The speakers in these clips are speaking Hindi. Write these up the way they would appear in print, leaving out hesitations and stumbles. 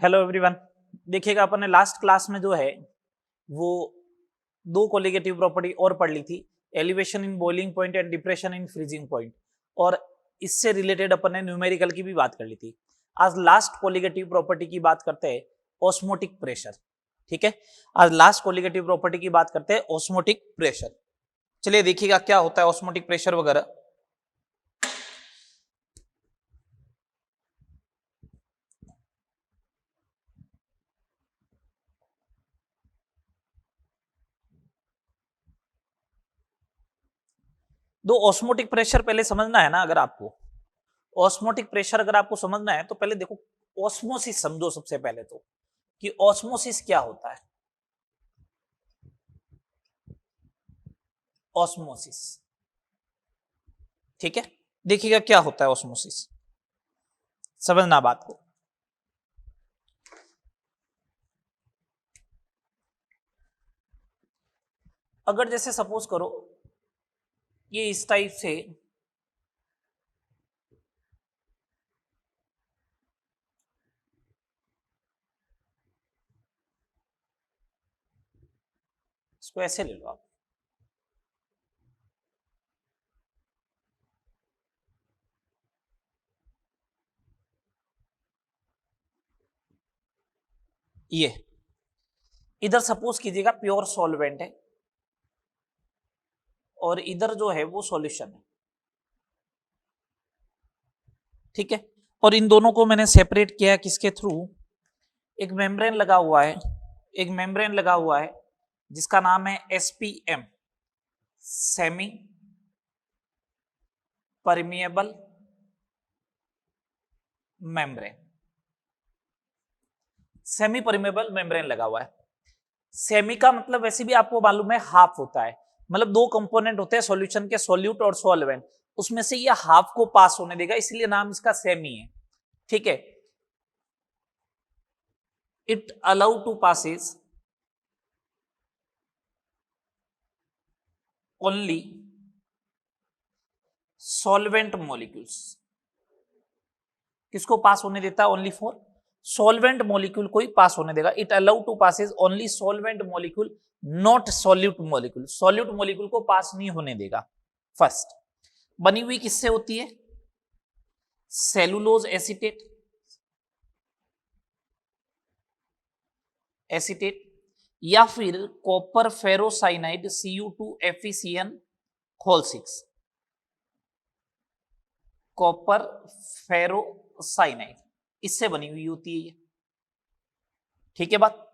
Hello everyone. देखिएगा अपन ने लास्ट क्लास में जो है वो दो कोलिगेटिव प्रॉपर्टी और पढ़ ली थी, elevation in boiling point and depression in freezing point, और इससे रिलेटेड अपन ने न्यूमेरिकल की भी बात कर ली थी। आज लास्ट कोलिगेटिव प्रॉपर्टी की बात करते हैं, ऑस्मोटिक प्रेशर। ठीक है, आज लास्ट कोलिगेटिव प्रॉपर्टी की बात करते हैं, ऑस्मोटिक प्रेशर। चलिए देखिएगा क्या होता है ऑस्मोटिक प्रेशर वगैरह। दो ऑस्मोटिक प्रेशर पहले समझना है ना, अगर आपको ऑस्मोटिक प्रेशर अगर आपको समझना है तो पहले देखो ऑस्मोसिस समझो सबसे पहले तो, कि ऑस्मोसिस क्या होता है। ऑस्मोसिस, ठीक है, देखिएगा क्या होता है ऑस्मोसिस, समझना बात को। अगर जैसे सपोज करो ये इस टाइप से इसको ऐसे ले लो आप, ये इधर सपोज कीजिएगा प्योर सॉल्वेंट है और इधर जो है वो सॉल्यूशन है, ठीक है। और इन दोनों को मैंने सेपरेट किया किसके थ्रू, एक मेम्ब्रेन लगा हुआ है, एक मेम्ब्रेन लगा हुआ है जिसका नाम है SPM, semi permeable membrane. Semi permeable membrane लगा हुआ है। सेमी का मतलब वैसे भी आपको मालूम है हाफ होता है, मतलब दो कंपोनेंट होते हैं सॉल्यूशन के, सॉल्यूट और सॉल्वेंट, उसमें से ये हाफ को पास होने देगा, इसलिए नाम इसका सेमी है, ठीक है। It allow to passes only solvent molecules, किसको पास होने देता है, ओनली फॉर सॉल्वेंट मॉलिक्यूल को ही पास होने देगा। It allow to passes only solvent molecule, not solute molecule, solute molecule को पास नहीं होने देगा। फर्स्ट बनी हुई किससे होती है, सेलुलोज एसीटेट, एसीटेट या फिर copper ferrocyanide Cu2FeCN whole 6, copper ferrocyanide, इससे बनी हुई होती है ये, ठीक है बात।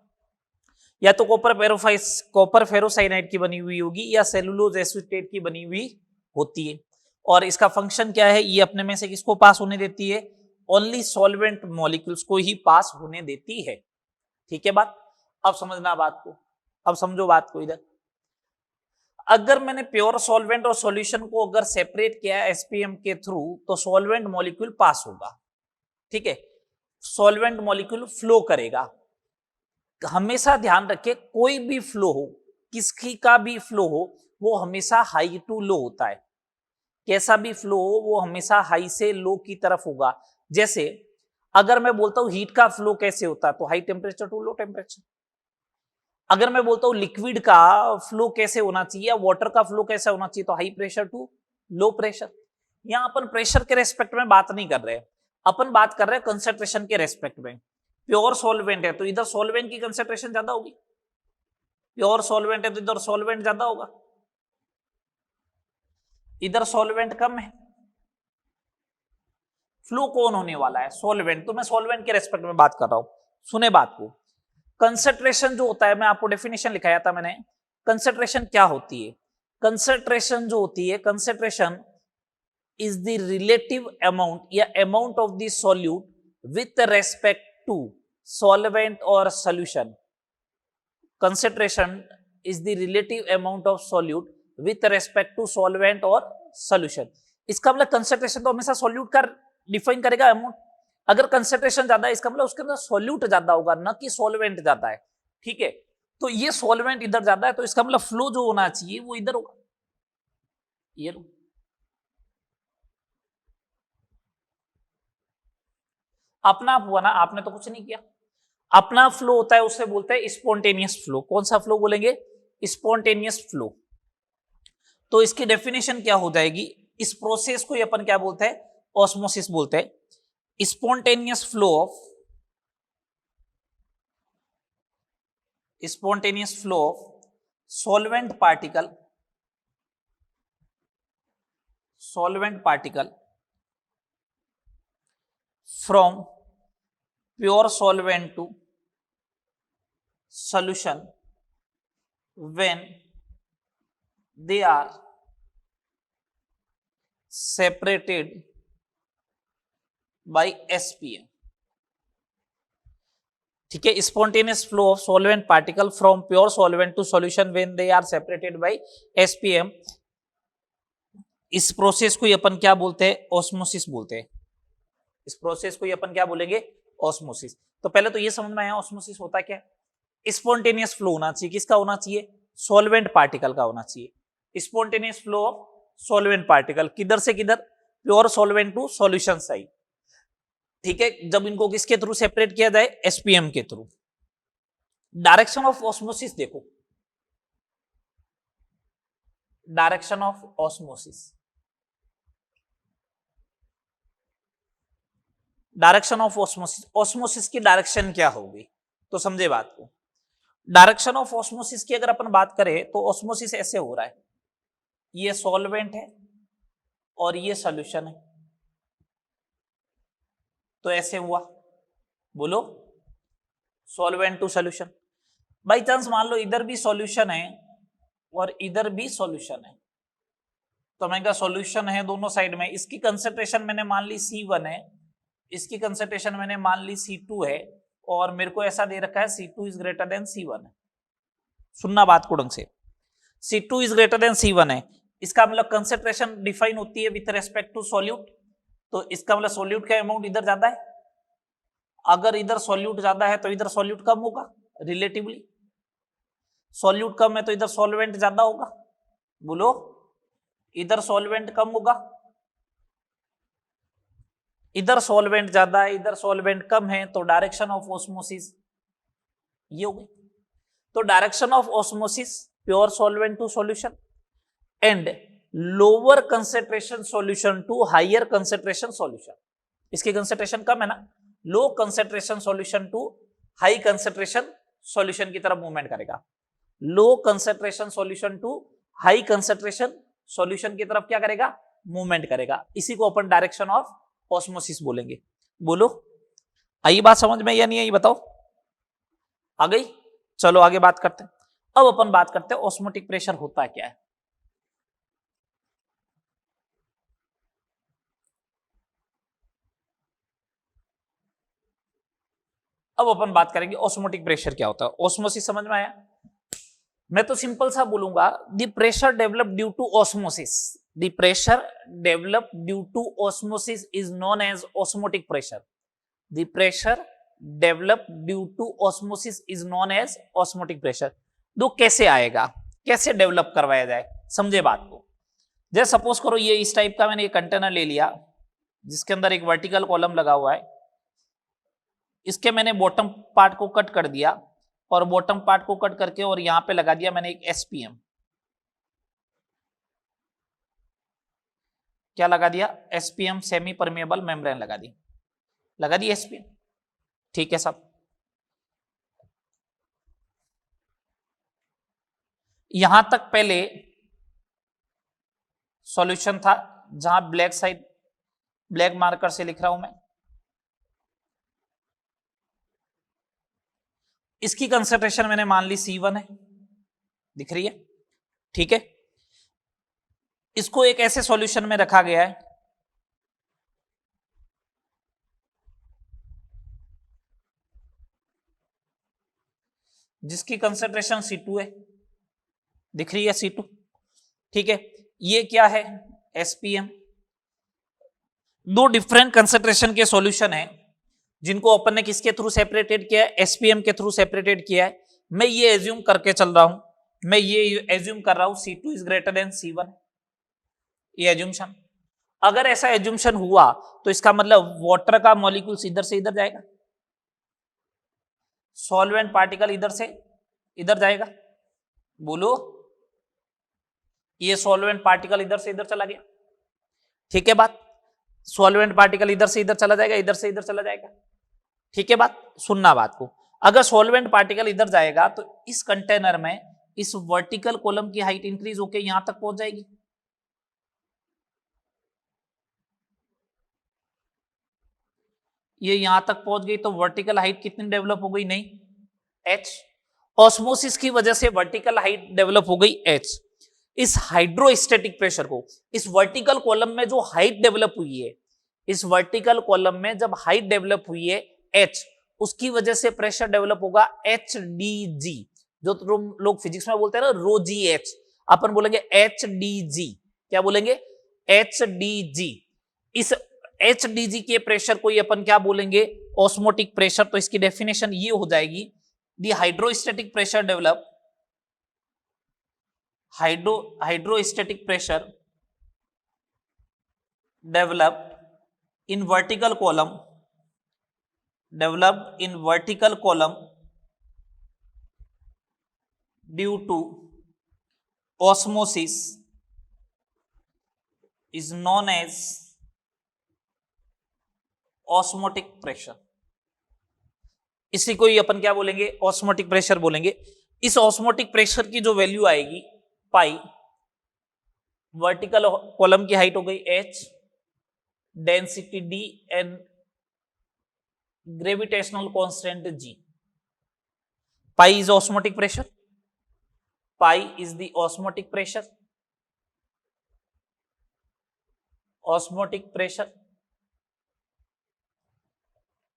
या तो कॉपर फेरोसाइनाइड की बनी हुई होगी या सेलुलोज एसीटेट की बनी हुई होती है। और इसका फंक्शन क्या है, ये अपने में से किसको पास होने देती है, ओनली सॉल्वेंट मॉलिक्यूल्स को ही पास होने देती है, ठीक है बात। अब समझना बात को, अब समझो बात को इधर। अगर मैंने प्योर सॉल्वेंट और सॉल्यूशन को अगर सेपरेट किया एसपीएम के थ्रू तो सॉल्वेंट मॉलिक्यूल पास होगा, ठीक है, सॉल्वेंट मॉलिक्यूल फ्लो करेगा। हमेशा ध्यान रखें कोई भी फ्लो हो, किसकी का भी फ्लो हो, वो हमेशा हाई टू लो होता है, कैसा भी फ्लो हो वो हमेशा हाई से लो की तरफ होगा। जैसे अगर मैं बोलता हूं हीट का फ्लो कैसे होता है, तो high temperature to low temperature. अगर मैं बोलता हूं लिक्विड का फ्लो कैसे होना चाहिए या वाटर का फ्लो कैसे होना चाहिए, तो high pressure to low pressure. यहां अपन प्रेशर के रेस्पेक्ट में बात नहीं कर रहे, अपन बात कर रहे हैं कंसेंट्रेशन के रेस्पेक्ट में। प्योर सॉल्वेंट है तो इधर सॉल्वेंट की कंसेंट्रेशन ज्यादा होगी, प्योर सॉल्वेंट है तो इधर सॉल्वेंट ज्यादा होगा, इधर सॉल्वेंट कम है, फ्लो कौन होने वाला है, सॉल्वेंट। तो मैं सॉल्वेंट के रेस्पेक्ट में बात कर रहा हूं, सुने बात को। कंसेंट्रेशन जो होता है, मैं आपको डेफिनेशन लिखाया था मैंने, कंसेंट्रेशन क्या होती है, कंसेंट्रेशन जो होती है, concentration is the relative amount या amount of the solute with respect to solvent और solution. Concentration is the relative amount of solute with respect to solvent और सॉल्यूशन। इसका मतलब कंसेंट्रेशन तो हमेशा सॉल्यूट का डिफाइन करेगा अमाउंट, अगर कंसेंट्रेशन ज्यादा है इसका मतलब उसके अंदर सॉल्यूट ज्यादा होगा, न कि सॉल्वेंट ज्यादा है, ठीक है। तो ये सॉल्वेंट इधर ज्यादा है तो इसका मतलब फ्लो जो होना चाहिए वो इधर होगा, ये लो। अपना आप हुआ ना, आपने तो कुछ नहीं किया, अपना फ्लो होता है उसे बोलते हैं स्पॉन्टेनियस फ्लो। कौन सा फ्लो बोलेंगे? Spontaneous flow. तो इसकी डेफिनेशन क्या हो जाएगी? इस प्रोसेस को अपन क्या बोलते हैं? ऑस्मोसिस बोलते हैं। Spontaneous flow of solvent particle from pure solvent to solution when they are separated by SPM। ठीक है, spontaneous flow of solvent particle from pure solvent to solution when they are separated by SPM। इस प्रोसेस को अपन क्या बोलते हैं? ऑस्मोसिस बोलते हैं। इस प्रोसेस को अपन क्या बोलेंगे? ऑस्मोसिस। तो पहले तो ये समझ में आया ऑस्मोसिस होता क्या है। स्पॉन्टेनियस फ्लो होना चाहिए, किसका होना चाहिए? सॉल्वेंट पार्टिकल का होना चाहिए। Spontaneous flow of solvent particle किधर से किधर? Pure solvent to solution side. ठीक है, जब इनको किसके थ्रू सेपरेट किया जाए? एसपीएम के थ्रू। डायरेक्शन ऑफ ऑस्मोसिस देखो, direction of osmosis, direction of osmosis, osmosis की डायरेक्शन क्या होगी? तो समझे बात को। डायरेक्शन ऑफ ऑस्मोसिस की अगर अपन बात करें तो ऑस्मोसिस ऐसे हो रहा है, ये सॉल्वेंट है और ये सॉल्यूशन है, तो ऐसे हुआ, बोलो, solvent to solution. By chance मान लो इधर भी सॉल्यूशन है और इधर भी सॉल्यूशन है, तो मैं क्या सॉल्यूशन है दोनों साइड में, इसकी कंसेंट्रेशन मैंने मान ली C1 है, इसकी कंसेंट्रेशन मैंने मान ली C2 है, और मेरे को ऐसा दे रखा है C2 is greater then C1 है। सुनना बात को ढंग से, C2 is greater then C1 है, इसका मतलब कंसेंट्रेशन डिफाइन होती है विथ रेस्पेक्ट टू सॉल्यूट, तो इसका मतलब सॉल्यूट का अमाउंट इधर ज्यादा है। अगर इधर सॉल्यूट ज्यादा है तो इधर सॉल्यूट कम होगा रिलेटिवली, सॉल्यूट कम है तो इधर सॉल्वेंट ज्यादा होगा, बोलो, इधर सॉल्वेंट कम होगा, इधर सॉल्वेंट ज्यादा है, इधर सॉल्वेंट कम है, तो डायरेक्शन ऑफ ऑस्मोसिस ये हो गई। तो direction of osmosis pure solvent to solution and lower concentration solution to higher concentration solution. इसकी कंसेंट्रेशन कम है ना, low concentration solution to high concentration solution की तरफ मूवमेंट करेगा, low concentration solution to high concentration solution की तरफ क्या करेगा? मूवमेंट करेगा। इसी को अपन डायरेक्शन ऑफ ऑस्मोसिस बोलेंगे। बोलो, आई बात समझ में या नहीं आई? बताओ, आ गई? चलो आगे बात करते हैं। अब अपन बात करते हैं ऑस्मोटिक प्रेशर होता क्या है। अब अपन बात करेंगे ऑस्मोटिक प्रेशर क्या होता है। ऑस्मोसिस समझ में आया? मैं तो सिंपल सा बोलूंगा, the pressure develop due to osmosis, the pressure develop due to osmosis is known as osmotic pressure, the pressure develop due to osmosis is known as osmotic pressure. दो कैसे आएगा, कैसे डेवलप करवाया जाए, समझे बात को। जैसे सपोज करो ये इस टाइप का मैंने एक कंटेनर ले लिया जिसके अंदर एक वर्टिकल कॉलम लगा हुआ है, इसके मैंने बॉटम पार्ट को कट कर दिया और बॉटम पार्ट को कट करके और यहां पे लगा दिया मैंने एक एसपीएम। क्या लगा दिया? एसपीएम, सेमी परमेबल मेम्ब्रेन लगा दी एसपीएम। ठीक है सब, यहां तक पहले सॉल्यूशन था, जहां ब्लैक साइड ब्लैक मार्कर से लिख रहा हूं मैं, इसकी कंसेंट्रेशन मैंने मान ली C1 है, दिख रही है? ठीक है, इसको एक ऐसे सॉल्यूशन में रखा गया है जिसकी कंसेंट्रेशन C2 है, दिख रही है C2। ठीक है, ये क्या है? SPM। दो डिफरेंट कंसेंट्रेशन के सॉल्यूशन है जिनको अपन ने किसके थ्रू सेपरेटेड किया है? एसपीएम के थ्रू सेपरेटेड किया है। मैं ये एज्यूम करके चल रहा हूं, मैं ये एज्यूम कर रहा हूं C2 is greater then C1, ये एज्यूमशन। अगर ऐसा एज्यूमशन हुआ तो इसका मतलब वाटर का मॉलिक्यूल्स इधर से इधर जाएगा, सॉल्वेंट पार्टिकल इधर से इधर जाएगा, बोलो, ये सॉल्वेंट पार्टिकल इधर से इधर चला गया, ठीक है बात, सॉल्वेंट पार्टिकल इधर से इधर चला जाएगा, इधर से इधर चला जाएगा, ठीक है बात, सुनना बात को। अगर सॉल्वेंट पार्टिकल इधर जाएगा तो इस कंटेनर में इस वर्टिकल कॉलम की हाइट इंक्रीज होकर यहां तक पहुंच जाएगी, ये यहां तक पहुंच गई तो वर्टिकल हाइट कितनी डेवलप हो गई, नहीं, h। ऑस्मोसिस की वजह से वर्टिकल हाइट डेवलप हो गई h। इस हाइड्रोस्टैटिक प्रेशर को, इस वर्टिकल कॉलम में जो हाइट डेवलप हुई है, इस वर्टिकल कॉलम में जब हाइट डेवलप हुई है h, उसकी वजह से प्रेशर डेवलप होगा HDG, जो तुम लोग फिजिक्स में बोलते हैं ना रो जी एच, अपन बोलेंगे HDG, क्या बोलेंगे, HDG। इस HDG के प्रेशर को अपन क्या बोलेंगे, ऑस्मोटिक प्रेशर। तो इसकी डेफिनेशन ये हो जाएगी, the hydrostatic pressure develop, hydrostatic pressure develop in vertical column, developed in vertical column due to osmosis is known as osmotic pressure। इसी को ही अपन क्या बोलेंगे, ऑस्मोटिक प्रेशर बोलेंगे। इस ऑस्मोटिक प्रेशर की जो वैल्यू आएगी पाई, वर्टिकल कॉलम की हाइट हो गई h, density d and gravitational constant g। Pi is osmotic pressure, pi is the osmotic pressure, osmotic pressure,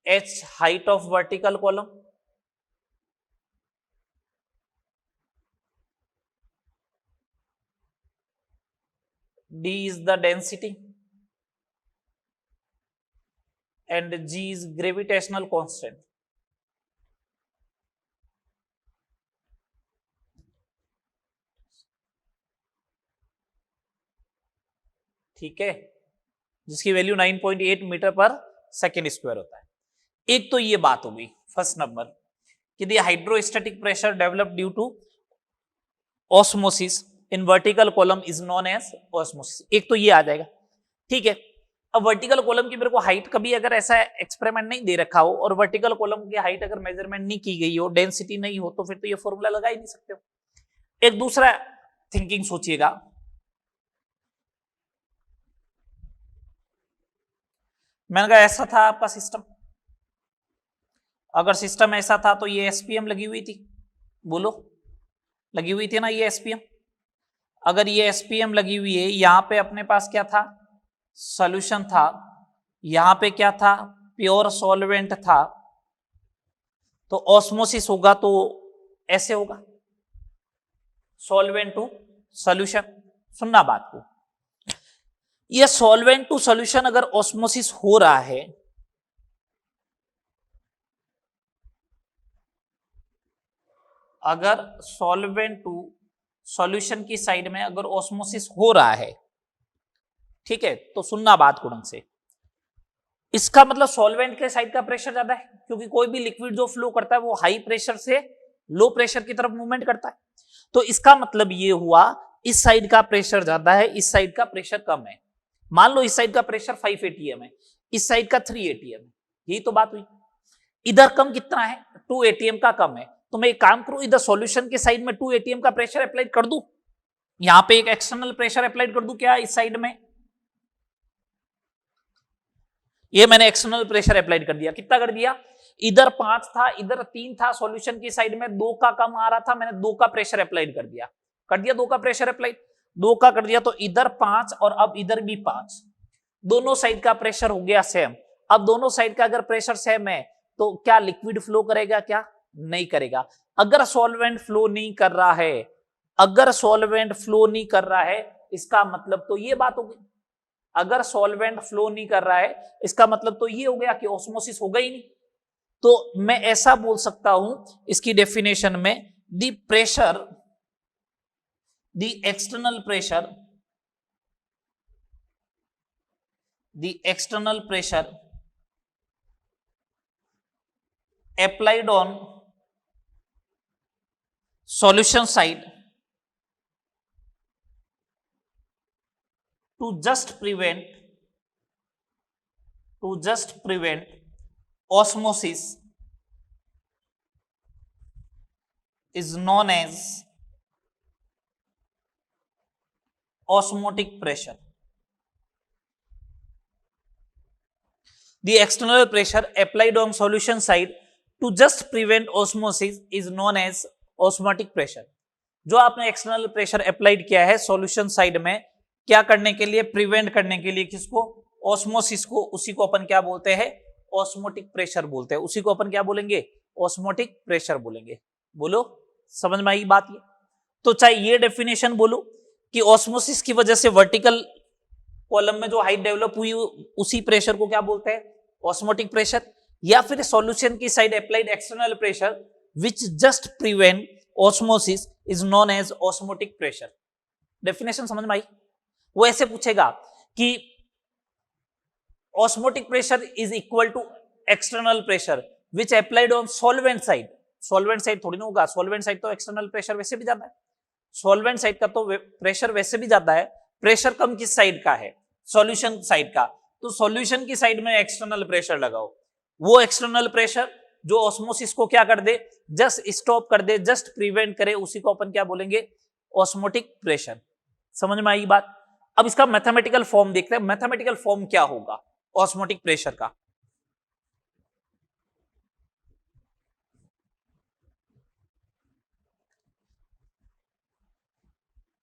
h height of vertical column, d is the density and g is gravitational constant। ठीक है, जिसकी वैल्यू 9.8 मीटर पर सेकेंड स्क्वायर होता है। एक तो ये बात हो गई फर्स्ट नंबर कि the hydrostatic pressure develop due to osmosis in vertical column is known as osmosis. एक तो ये आ जाएगा, ठीक है। अब वर्टिकल कॉलम की मेरे को हाइट कभी अगर ऐसा एक्सपेरिमेंट नहीं दे रखा हो और वर्टिकल कॉलम की हाइट अगर मेजरमेंट नहीं की गई हो, डेंसिटी नहीं हो, तो फिर तो ये फॉर्मूला लगा ही नहीं सकते हो। एक दूसरा थिंकिंग सोचिएगा, मैंने कहा ऐसा था आपका सिस्टम, अगर सिस्टम ऐसा था तो ये एसपीएम लगी हुई थी, बोलो लगी हुई थी ना ये एसपीएम। अगर ये एसपीएम लगी हुई है, यहां पे अपने पास क्या था, सॉल्यूशन था, यहां पे क्या था, प्योर सॉल्वेंट था, तो ऑस्मोसिस होगा तो ऐसे होगा, सॉल्वेंट टू सॉल्यूशन। सुनना बात को, ये सॉल्वेंट टू सॉल्यूशन अगर ऑस्मोसिस हो रहा है, अगर सॉल्वेंट टू सॉल्यूशन की साइड में अगर ऑस्मोसिस हो रहा है, ठीक है, तो सुनना बात को ढंग से, इसका मतलब सॉल्वेंट के साइड का प्रेशर ज्यादा है, क्योंकि कोई भी लिक्विड जो फ्लो करता है वो हाई प्रेशर से लो प्रेशर की तरफ मूवमेंट करता है। तो इसका मतलब ये हुआ इस साइड का प्रेशर ज्यादा है, इस साइड का प्रेशर कम है। मान लो इस साइड का प्रेशर 5 atm है, इस साइड का 3 atm है, यही तो बात हुई। इधर कम कितना है, 2 atm का कम है, तो मैं एक काम करूं, इधर सॉल्यूशन के साइड में 2 atm का प्रेशर अप्लाई कर दूं, यहां पे एक एक्सटर्नल प्रेशर अप्लाई कर दूं क्या इस साइड में, ये मैंने एक्सटर्नल प्रेशर अप्लाई कर दिया। कितना कर दिया, इधर 5 था, इधर 3 था, सॉल्यूशन की साइड में 2 का कम आ रहा था, मैंने 2 का प्रेशर अप्लाई कर दिया, 2 का प्रेशर अप्लाई, 2 का कर दिया, तो इधर 5 और अब इधर भी 5, दोनों साइड का प्रेशर हो गया सेम। अब दोनों साइड का अगर प्रेशर सेम है तो क्या लिक्विड फ्लो करेगा, क्या नहीं करेगा। अगर सॉल्वेंट फ्लो नहीं कर रहा है, अगर सॉल्वेंट फ्लो नहीं कर रहा है, इसका मतलब तो ये बात होगी, अगर सॉल्वेंट फ्लो नहीं कर रहा है इसका मतलब तो ये हो गया कि ऑस्मोसिस होगा ही नहीं। तो मैं ऐसा बोल सकता हूं इसकी डेफिनेशन में, the pressure, the external pressure, the external pressure applied on solution side to just prevent osmosis is known as osmotic pressure. The external pressure applied on solution side to just prevent osmosis is known as osmotic pressure. जो आपने एक्सटर्नल प्रेशर अप्लाइड किया है सॉल्यूशन साइड में, क्या करने के लिए? प्रिवेंट करने के लिए। किसको? ऑस्मोसिस को। उसी को अपन क्या बोलते हैं? ऑस्मोटिक प्रेशर बोलते हैं। उसी को अपन क्या बोलेंगे? ऑस्मोटिक प्रेशर बोलेंगे। बोलो, समझ में आई बात ये? तो चाहे ये डेफिनेशन बोलो कि ऑस्मोसिस की वजह से वर्टिकल कॉलम में जो हाइट डेवलप हुई उसी प्रेशर को क्या बोलते हैं? Osmotic pressure. या फिर सॉल्यूशन की side applied external pressure which just prevent osmosis is known as osmotic pressure. Definition समझ में आई? वो ऐसे पूछेगा कि osmotic pressure is equal to external pressure which applied on solvent side. Solvent side थोड़ी ना होगा, सॉल्वेंट साइड तो एक्सटर्नल प्रेशर वैसे भी जाता है, सॉल्वेंट साइड का तो प्रेशर वैसे भी जाता है। प्रेशर कम किस साइड का है? सॉल्यूशन साइड का। तो सॉल्यूशन की साइड में एक्सटर्नल प्रेशर लगाओ। वो एक्सटर्नल प्रेशर जो ऑस्मोसिस को क्या कर दे? जस्ट स्टॉप कर दे, जस्ट प्रिवेंट करे, उसी को अपन क्या बोलेंगे? Osmotic pressure. समझ में आई बात? अब इसका मैथमेटिकल फॉर्म देखते हैं। मैथमेटिकल फॉर्म क्या होगा ऑस्मोटिक प्रेशर का?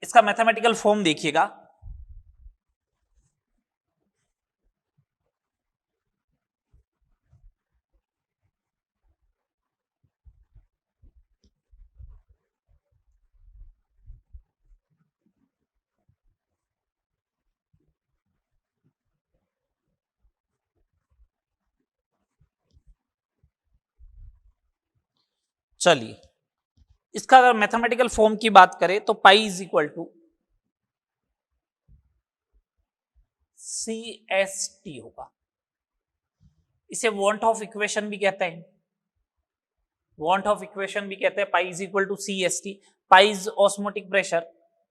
इसका मैथमेटिकल फॉर्म देखिएगा। चलिए, इसका अगर मैथमेटिकल फॉर्म की बात करें तो pi is equal to CST होगा। इसे वांट ऑफ इक्वेशन भी कहते हैं, वांट ऑफ इक्वेशन भी कहते हैं। Pi is equal to CST। Pi is osmotic pressure,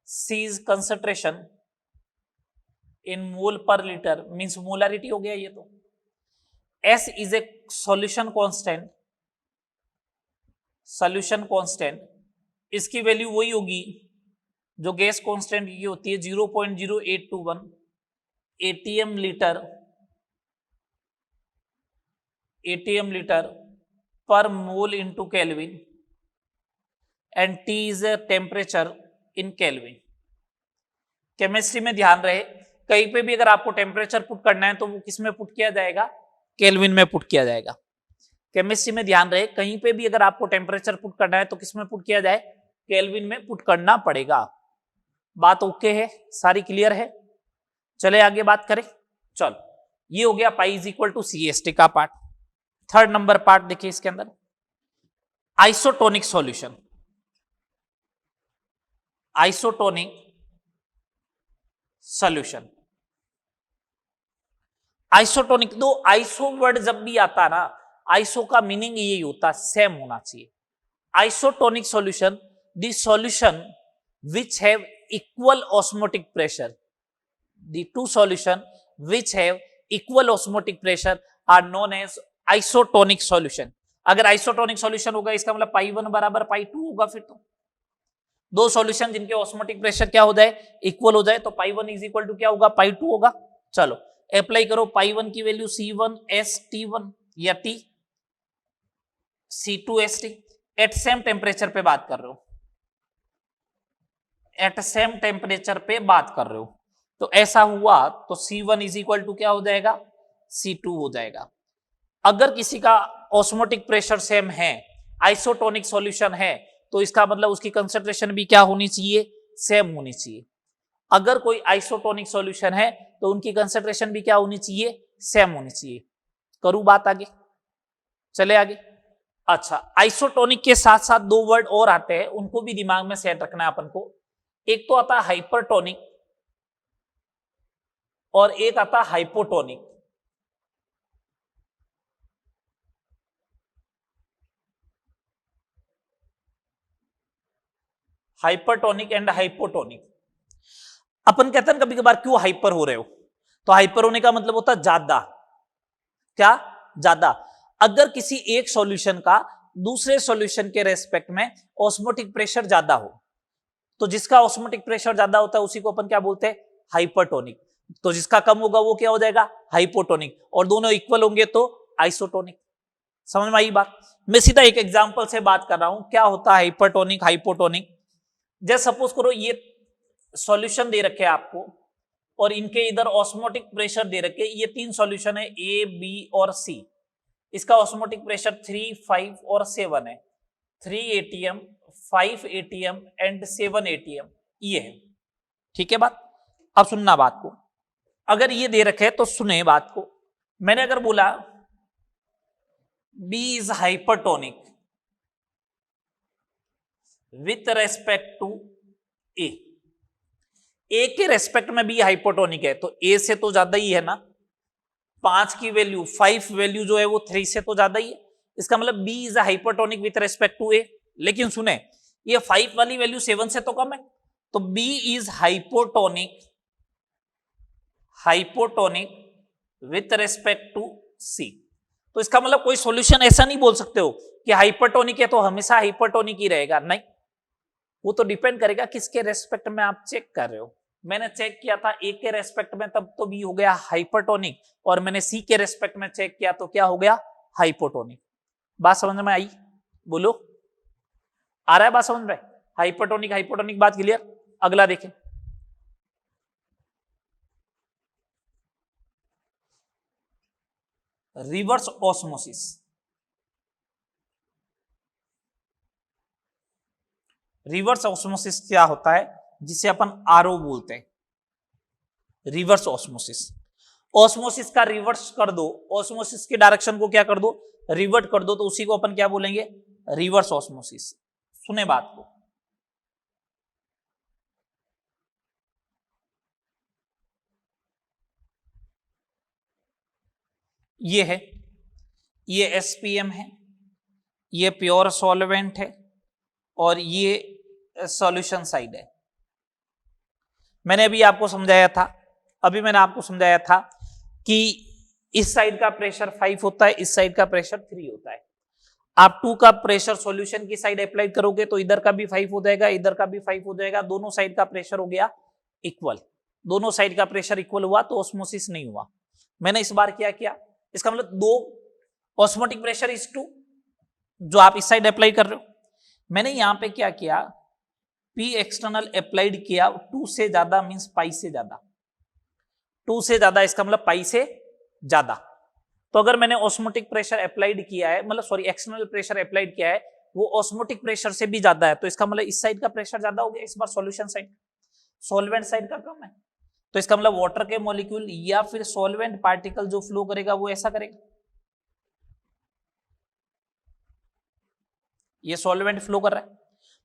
C is concentration in mole per litre, means molarity हो गया ये तो। S is a solution constant, solution constant, इसकी वैल्यू वही होगी जो गैस कांस्टेंट की होती है 0.0821 ATM litre per mole into kelvin and T is a temperature in kelvin. Chemistry में ध्यान रहे, कहीं पे भी अगर आपको टेम्परेचर पुट करना है तो वो किस में पुट किया जाएगा? केल्विन में पुट किया जाएगा। केमिस्ट्री में ध्यान रहे, कहीं पे भी अगर आपको टेम्परेचर पुट करना है तो किस में पुट किया जाए? केल्विन में पुट करना पड़ेगा। बात ओके है? सारी क्लियर है? चले आगे बात करें। चल, ये हो गया pi is equal to CST का पार्ट। थर्ड नंबर पार्ट देखिए इसके अंदर, isotonic solution. Isotonic solution, isotonic. दो आइसो वर्ड जब भी आता ना, आइसो का मीनिंग यही होता, सेम होना चाहिए। Isotonic solution, the solution which have equal osmotic pressure, the two solution which have equal osmotic pressure are known as isotonic solution। अगर आइसोटोनिक सॉल्यूशन होगा इसका मतलब पाई 1 बराबर पाई 2 होगा। फिर तो दो सॉल्यूशन जिनके ऑस्मोटिक प्रेशर क्या हो जाए? इक्वल हो जाए, तो पाई 1 इज इक्वल टू क्या होगा? पाई 2 होगा। चलो अप्लाई करो, पाई 1 की वैल्यू C1ST1 या T C2ST। Eight same temperature पे बात कर रहे हो, एट सेम टेम्परेचर पे बात कर रहे हो, तो ऐसा हुआ तो C1 इज इक्वल टू क्या हो जाएगा? C2 हो जाएगा। अगर किसी का ऑस्मोटिक प्रेशर सेम है, आइसोटोनिक सॉल्यूशन है, तो इसका मतलब उसकी कंसंट्रेशन भी क्या होनी चाहिए? सेम होनी चाहिए। अगर कोई आइसोटोनिक सॉल्यूशन है तो उनकी कंसंट्रेशन भी क्या होनी चाहिए? सेम होनी चाहिए। करूं बात आगे? चले आगे। अच्छा, आइसोटोनिक के साथ साथ दो वर्ड और आते हैं, उनको भी दिमाग में सेट रखना है अपन को। एक तो आता है हाइपरटोनिक और एक आता है हाइपोटोनिक। Hypertonic and hypotonic. अपन कहते हैं कभी कभार क्यों हाइपर हो रहे हो, तो हाइपर होने का मतलब होता है ज्यादा, क्या, ज्यादा। अगर किसी एक सॉल्यूशन का दूसरे सॉल्यूशन के रेस्पेक्ट में ऑस्मोटिक प्रेशर ज्यादा हो, तो जिसका ऑस्मोटिक प्रेशर ज्यादा होता है उसी को अपन क्या बोलते हैं, हाइपरटोनिक। तो जिसका कम होगा वो क्या हो जाएगा, हाइपोटोनिक। और दोनों इक्वल होंगे तो आइसोटोनिक। समझ में आई बात। मैं सीधा एक एग्जांपल से बात कर रहा हूं क्या होता है हाइपरटोनिक हाइपोटोनिक। जैसे सपोज करो ये सॉल्यूशन दे रखे आपको और इनके इधर ऑस्मोटिक प्रेशर दे रखे, ये तीन सॉल्यूशन है ए बी और सी। इसका ऑस्मोटिक प्रेशर 3, 5 और 7 है। 3 atm 5 atm एंड 7 atm ये है। ठीक है बात। अब सुनना बात को, अगर ये दे रखे तो सुने बात को। मैंने अगर बोला B is hypertonic with respect to A, A के रेस्पेक्ट में B हाइपरटोनिक है तो ए से तो ज्यादा ही है ना। 5 की वैल्यू 5 वैल्यू जो है वो 3 से तो ज्यादा ही है। इसका मतलब B is hypertonic with respect to A. लेकिन सुने ये 5 वाली वैल्यू 7 से तो कम है, तो B is hypotonic with respect to C। तो इसका मतलब कोई सॉल्यूशन ऐसा नहीं बोल सकते हो कि हाइपरटोनिक है तो हमेशा हाइपरटोनिक ही रहेगा, नहीं। वो तो डिपेंड करेगा किसके रेस्पेक्ट में आप चेक कर रहे हो। मैंने चेक किया था ए के रेस्पेक्ट में, तब तो बी हो गया हाइपरटोनिक, और मैंने सी के रेस्पेक्ट में चेक किया तो क्या हो गया, हाइपोटोनिक। बात समझ में आई, बोलो आ रहा है बात समझ में। हाइपरटोनिक हाइपोटोनिक बात क्लियर। अगला देखें, रिवर्स ऑस्मोसिस। रिवर्स ऑस्मोसिस क्या होता है, जिसे अपन आरओ बोलते हैं, रिवर्स ऑस्मोसिस। ऑस्मोसिस का रिवर्स कर दो, ऑस्मोसिस की डायरेक्शन को क्या कर दो, रिवर्ट कर दो, तो उसी को अपन क्या बोलेंगे, रिवर्स ऑस्मोसिस। सुने बात को, ये है, ये एसपीएम है, ये प्योर सॉल्वेंट है, और ये सॉल्यूशन साइड है। मैंने अभी आपको समझाया था, कि इस साइड का प्रेशर 5 होता है, इस साइड का प्रेशर 3 होता है। आप 2 का प्रेशर सॉल्यूशन की साइड अप्लाई करोगे तो इधर का भी 5 हो जाएगा, इधर का भी 5 हो जाएगा, दोनों साइड का प्रेशर हो गया इक्वल। दोनों साइड का प्रेशर इक्वल हुआ तो ऑस्मोसिस नहीं हुआ। मैंने इस बार क्या किया, इसका मतलब 2 ऑस्मोटिक प्रेशर इज 2 जो आप इस साइड अप्लाई कर रहे हो। मैंने यहां पे क्या किया, P एक्सटर्नल अप्लाइड किया, 2 से ज्यादा मींस पाई से ज्यादा, 2 से ज्यादा इसका मतलब पाई से ज्यादा। तो अगर मैंने ऑस्मोटिक प्रेशर अप्लाइड किया है, मतलब सॉरी एक्सटर्नल प्रेशर अप्लाइड किया है, वो ऑस्मोटिक प्रेशर से भी ज्यादा है, तो इसका मतलब इस साइड का प्रेशर ज्यादा हो गया, इस बार सॉल्यूशन साइड, सॉल्वेंट साइड का कम है। तो इसका मतलब वाटर के मॉलिक्यूल या फिर सॉल्वेंट पार्टिकल जो फ्लो करेगा वो ऐसा करेगा, ये सॉल्वेंट फ्लो कर रहा है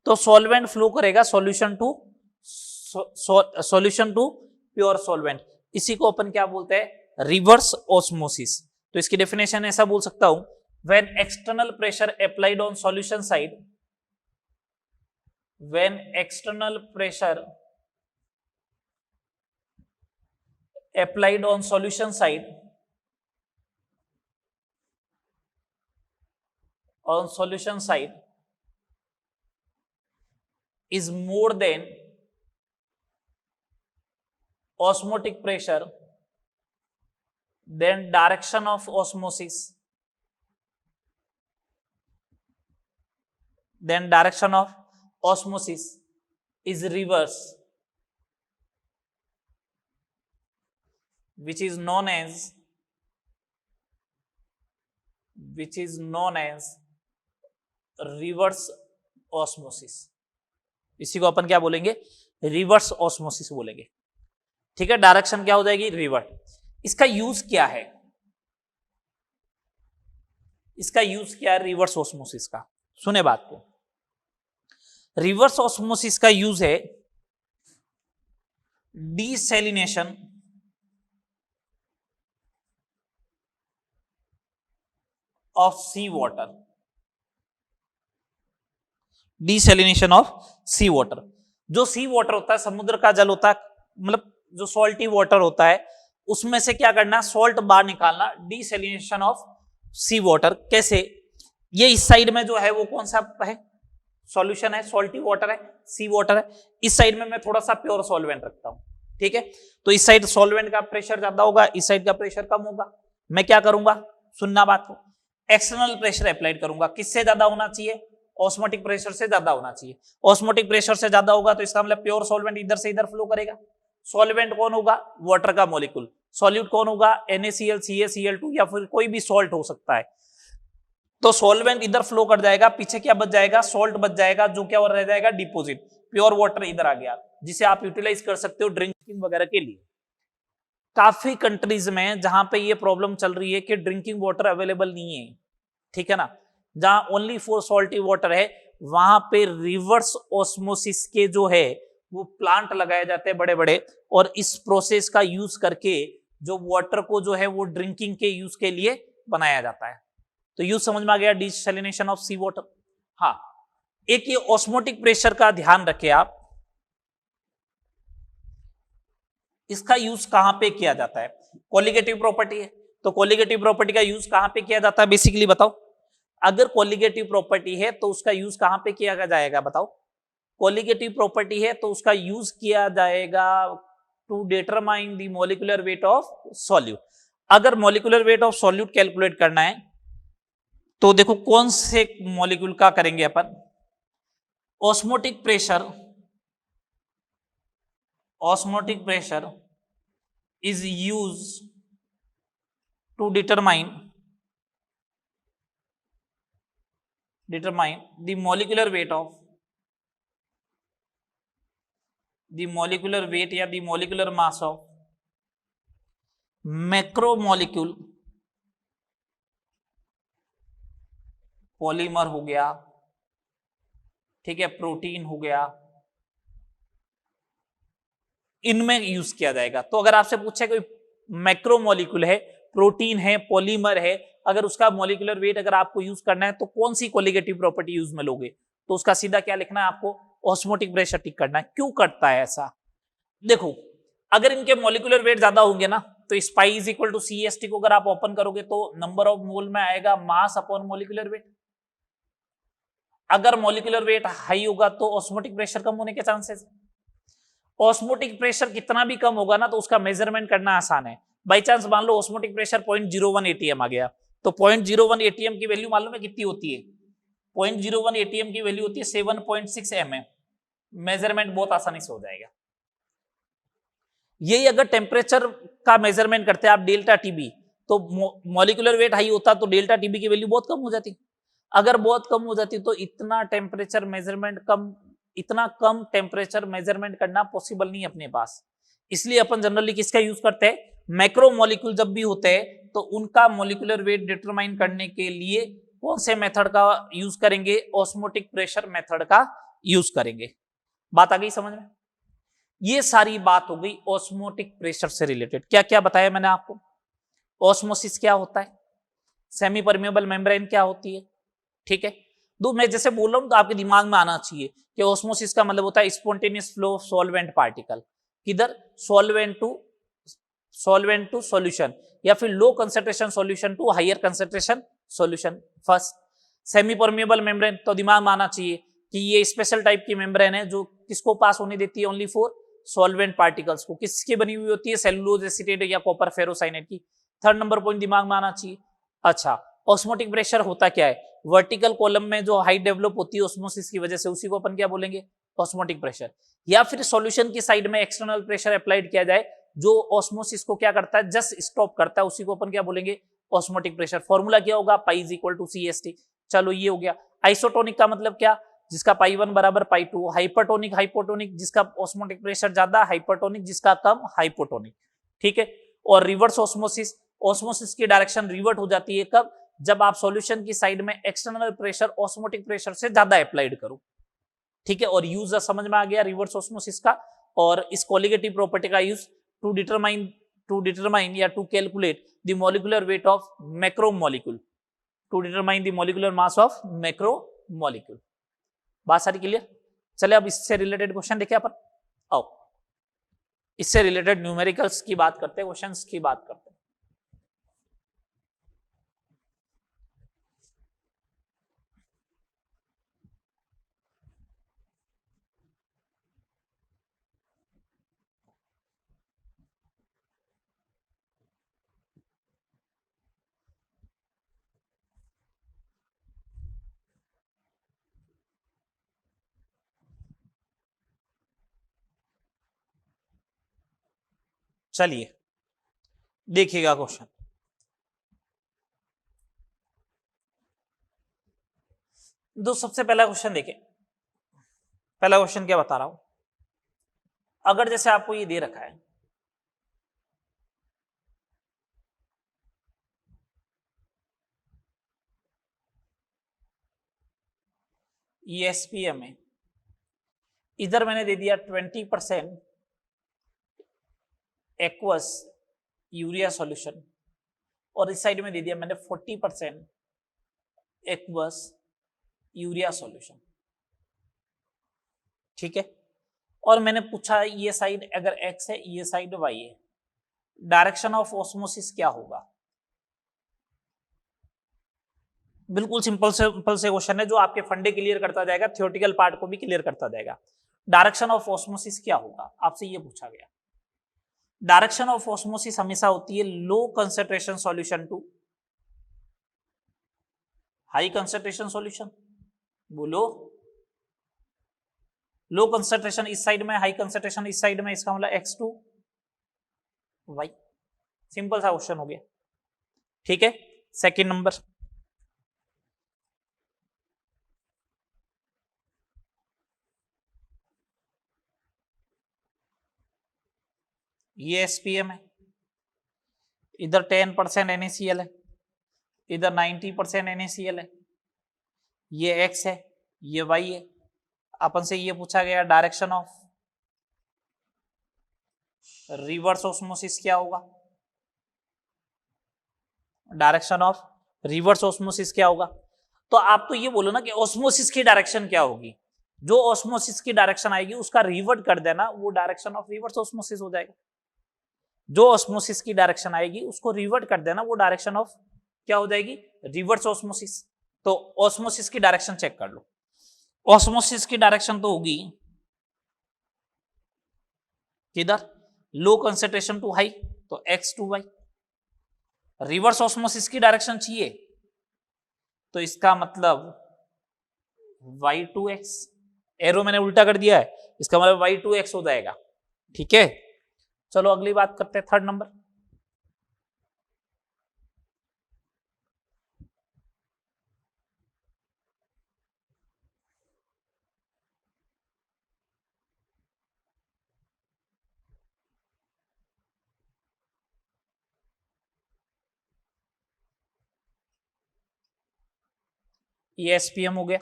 तो सॉल्वेंट फ्लो करेगा सॉल्यूशन टू प्योर सॉल्वेंट। इसी को अपन क्या बोलते हैं, रिवर्स ऑस्मोसिस। तो इसकी डेफिनेशन ऐसा बोल सकता हूं, when external pressure applied on solution side, when external pressure applied on solution side, is more than osmotic pressure, then direction of osmosis is reverse, which is known as reverse osmosis. इसी को अपन क्या बोलेंगे, रिवर्स ऑस्मोसिस बोलेंगे। ठीक है, डायरेक्शन क्या हो जाएगी, रिवर्ट। इसका यूज क्या है, रिवर्स ऑस्मोसिस का, सुने बात को। रिवर्स ऑस्मोसिस का यूज है desalination of sea water. Desalination of sea water. जो सी वाटर होता है, समुद्र का जल होता है, मतलब जो सॉल्टी वाटर होता है, उसमें से क्या करना, सॉल्ट बाहर निकालना, डिसैलिनेशन ऑफ सी वाटर। कैसे, ये इस साइड में जो है वो कौन सा है, सॉल्यूशन है, सॉल्टी वाटर है, सी वाटर है। इस साइड में मैं थोड़ा सा प्योर सॉल्वेंट रखता हूं, ठीक है। तो इस साइड सॉल्वेंट का प्रेशर ज्यादा होगा, इस साइड का प्रेशर कम होगा। मैं क्या करूंगा, सुनना बात को, एक्सटर्नल प्रेशर अप्लाइड करूंगा। किससे ज्यादा होना चाहिए, ऑस्मोटिक प्रेशर से ज्यादा होना चाहिए। ऑस्मोटिक प्रेशर से ज्यादा होगा तो इसका मतलब प्योर सॉल्वेंट इधर से इधर फ्लो करेगा। सॉल्वेंट कौन होगा, वाटर का मॉलिक्यूल। सॉल्यूट कौन होगा, NaCl, CaCl2 या फिर कोई भी सॉल्ट हो सकता है। तो सॉल्वेंट इधर फ्लो कर जाएगा, पीछे क्या बच जाएगा, सॉल्ट बच जाएगा, जो क्या रह जाएगा, डिपोजिट। प्योर वाटर इधर आ गया, जिसे आप यूटिलाइज कर सकते हो ड्रिंकिंग वगैरह के लिए। काफी कंट्रीज में जहां पे ये प्रॉब्लम चल रही है कि ड्रिंकिंग वाटर अवेलेबल नहीं है, ठीक है ना, जहां ओनली फॉर सॉल्टी वाटर है, वहां पे रिवर्स ऑस्मोसिस के जो है वो प्लांट लगाए जाते हैं बड़े बड़े, और इस प्रोसेस का यूज करके जो वाटर को जो है वो ड्रिंकिंग के यूज के लिए बनाया जाता है। तो यूज समझ में आ गया, डिसैलिनेशन ऑफ सी वाटर। हाँ, एक ये ऑस्मोटिक प्रेशर का ध्यान रखें आप, इसका यूज कहां पे किया जाता है, कोलिगेटिव प्रॉपर्टी है, तो कोलिगेटिव प्रॉपर्टी का यूज कहां पे किया जाता है, बेसिकली बताओ। अगर कोलिगेटिव प्रॉपर्टी है तो उसका यूज कहां पे किया जाएगा, बताओ। कोलिगेटिव प्रॉपर्टी है तो उसका यूज किया जाएगा to determine the molecular weight of solute. अगर molecular weight of solute calculate करना है तो देखो कौन से मॉलिक्यूल का करेंगे अपन, osmotic pressure, osmotic pressure is used to determine the molecular weight या the molecular mass of macromolecule, polymer हो गया, ठीक है, प्रोटीन हो गया, इनमें यूज किया जाएगा। तो अगर आपसे पूछे कोई मैक्रोमोलिक्यूल है, प्रोटीन है, पॉलीमर है, अगर उसका मॉलिक्यूलर वेट अगर आपको यूज करना है तो कौन सी कोलिगेटिव प्रॉपर्टी यूज में लोगे, तो उसका सीधा क्या लिखना है आपको, ऑस्मोटिक प्रेशर टिक करना है। क्यों करता है ऐसा, देखो अगर इनके मॉलिक्यूलर वेट ज्यादा होंगे ना तो स्पाई इज इक्वल टू CST को अगर आप ओपन करोगे तो नंबर ऑफ मोल में आएगा मास अपॉन मॉलिक्यूलर वेट। अगर मॉलिक्यूलर वेट हाई होगा तो ऑस्मोटिक प्रेशर कम होने के चांसेस। ऑस्मोटिक प्रेशर कितना भी कम होगा ना तो उसका मेजरमेंट करना आसान है। बाई चांस मान लो ऑस्मोटिक प्रेशर 0.01 ATM आ गया, तो 0.01 ATM की वैल्यू मालूम है कितनी होती है, 0.01 ATM की वैल्यू होती है 7.6 mm। मेजरमेंट बहुत आसानी से हो जाएगा। यही अगर टेम्परेचर का मेजरमेंट करते हैं आप डेल्टा टीबी, तो मॉलिक्यूलर वेट हाई होता तो डेल्टा टीबी की वैल्यू बहुत कम हो जाती। अगर बहुत कम हो जाती तो इतना कम टेम्परेचर मेजरमेंट करना पॉसिबल नहीं अपने पास। इसलिए अपन जनरली किसका यूज करते हैं, मैक्रो मॉलिक्यूल जब भी होते हैं तो उनका मॉलिक्यूलर वेट डिटरमाइन करने के लिए कौन से मेथड का यूज करेंगे, ऑस्मोटिक प्रेशर मेथड का यूज करेंगे। बात आ गई समझ में। ये सारी बात हो गई ऑस्मोटिक प्रेशर से रिलेटेड। क्या क्या बताया मैंने आपको, ऑस्मोसिस क्या होता है, सेमी परमेबल मेम्ब्रेन क्या होती है, ठीक है। तो मैं जैसे बोल रहा हूं तो आपके दिमाग में आना चाहिए कि ऑस्मोसिस का मतलब होता है spontaneous flow of solvent particle, किधर, सॉल्वेंट टू सॉल्यूशन, या फिर low concentration solution to higher concentration solution. First semi permeable membrane, तो दिमाग में आना चाहिए कि ये स्पेशल टाइप की मेम्ब्रेन है जो किसको पास होने देती है, ओनली फॉर सॉल्वेंट पार्टिकल्स को। किसकी बनी हुई होती है, सेलुलोज एसीटेट या कॉपर फेरोसाइनेट की। थर्ड नंबर पॉइंट दिमाग में आना चाहिए। अच्छा, ऑस्मोटिक प्रेशर होता क्या है, वर्टिकल कॉलम में जो हाइट डेवलप होती है ऑस्मोसिस की वजह से, उसी को अपन क्या बोलेंगे, ऑस्मोटिक प्रेशर। या फिर सॉल्यूशन की साइड में एक्सटर्नल प्रेशर अप्लाइड किया जाए जो ऑस्मोसिस को क्या करता है, जस्ट स्टॉप करता है, उसी को अपन क्या बोलेंगे, ऑस्मोटिक प्रेशर। फॉर्मूला क्या होगा, pi is equal to CST। चलो ये हो गया। आइसोटोनिक का मतलब क्या, जिसका पाई 1 बराबर पाई 2। हाइपरटोनिक, हाइपोटोनिक जिसका ऑस्मोटिक प्रेशर ज्यादा, हाइपरटोनिक जिसका कम, हाइपोटोनिक, ठीक है। और रिवर्स ऑस्मोसिस, ऑस्मोसिस की डायरेक्शन रिवर्ट हो जाती है कब, जब आप सॉल्यूशन की साइड में एक्सटर्नल प्रेशर ऑस्मोटिक प्रेशर से ज्यादा अप्लाइड करो, ठीक है। और यूज समझ में आ गया रिवर्स ऑस्मोसिस का। और इस कोलिगेटिव प्रॉपर्टी का यूज टू डिटरमाइन या to calculate the molecular weight of macro molecule, to determine the molecular mass of macro molecule. बात सारी क्लियर। चले अब इससे रिलेटेड क्वेश्चन देखे अपन। आओ इससे रिलेटेड न्यूमेरिकल्स की बात करते हैं, क्वेश्चंस की बात करते हैं। चलिए देखिएगा क्वेश्चन। सबसे पहला क्वेश्चन देखें। पहला क्वेश्चन क्या बता रहा हूं, अगर जैसे आपको ये दे रखा है ESPM में, इधर मैंने दे दिया 20% एक्वस यूरिया सॉल्यूशन और इस साइड में दे दिया मैंने 40% एक्वस यूरिया सॉल्यूशन, ठीक है। और मैंने पूछा ये साइड अगर x है ये साइड y है, डायरेक्शन ऑफ ऑस्मोसिस क्या होगा। बिल्कुल सिंपल से क्वेश्चन है जो आपके फंडे क्लियर करता जाएगा, थियोरेटिकल पार्ट को भी क्लियर करता जाएगा। डायरेक्शन ऑफ ऑस्मोसिस क्या होगा आपसे ये पूछा गया। डायरेक्शन ऑफ ऑस्मोसिस हमेशा होती है low concentration solution to high concentration solution. बोलो लो कंसंट्रेशन इस साइड में, हाई कंसंट्रेशन इस साइड में, इसका मतलब x टू y। सिंपल सा क्वेश्चन हो गया, ठीक है। सेकंड नंबर, ये SPM है, इधर 10% NaCl है, इधर 90% NaCl है, ये x है ये y है। अपन से ये पूछा गया डायरेक्शन ऑफ रिवर्स ऑस्मोसिस क्या होगा। डायरेक्शन ऑफ रिवर्स ऑस्मोसिस क्या होगा, तो आप तो ये बोलो ना कि ऑस्मोसिस की डायरेक्शन क्या होगी। जो ऑस्मोसिस की डायरेक्शन आएगी उसका रिवर्ट कर देना, वो डायरेक्शन ऑफ रिवर्स ऑस्मोसिस हो जाएगा। जो ऑस्मोसिस की डायरेक्शन आएगी उसको रिवर्ट कर देना, वो डायरेक्शन ऑफ क्या हो जाएगी, रिवर्स ऑस्मोसिस। तो ऑस्मोसिस की डायरेक्शन चेक कर लो। ऑस्मोसिस की डायरेक्शन तो होगी किधर, लो कंसंट्रेशन टू हाई, तो x to y। Reverse osmosis की डायरेक्शन चाहिए तो इसका मतलब y टू x। एरो मैंने उल्टा कर दिया है, इसका मतलब y टू x हो जाएगा, ठीक है। चलो अगली बात करते हैं, थर्ड नंबर। ये SPM हो गया,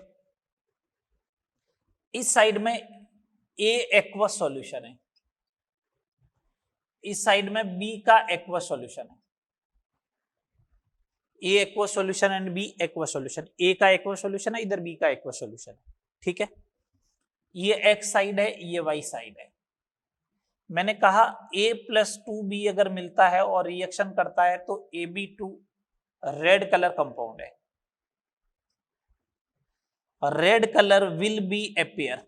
इस साइड में A एक्वस सॉल्यूशन है, इस साइड में B का एक्वस सॉल्यूशन है। A aqueous solution and B aqueous solution, A का एक्वस सॉल्यूशन है, इधर B का एक्वस सॉल्यूशन है, ठीक है। ये X साइड है, ये Y साइड है। मैंने कहा A+2B अगर मिलता है और रिएक्शन करता है तो AB2 रेड कलर कंपाउंड है, red colour will be appear.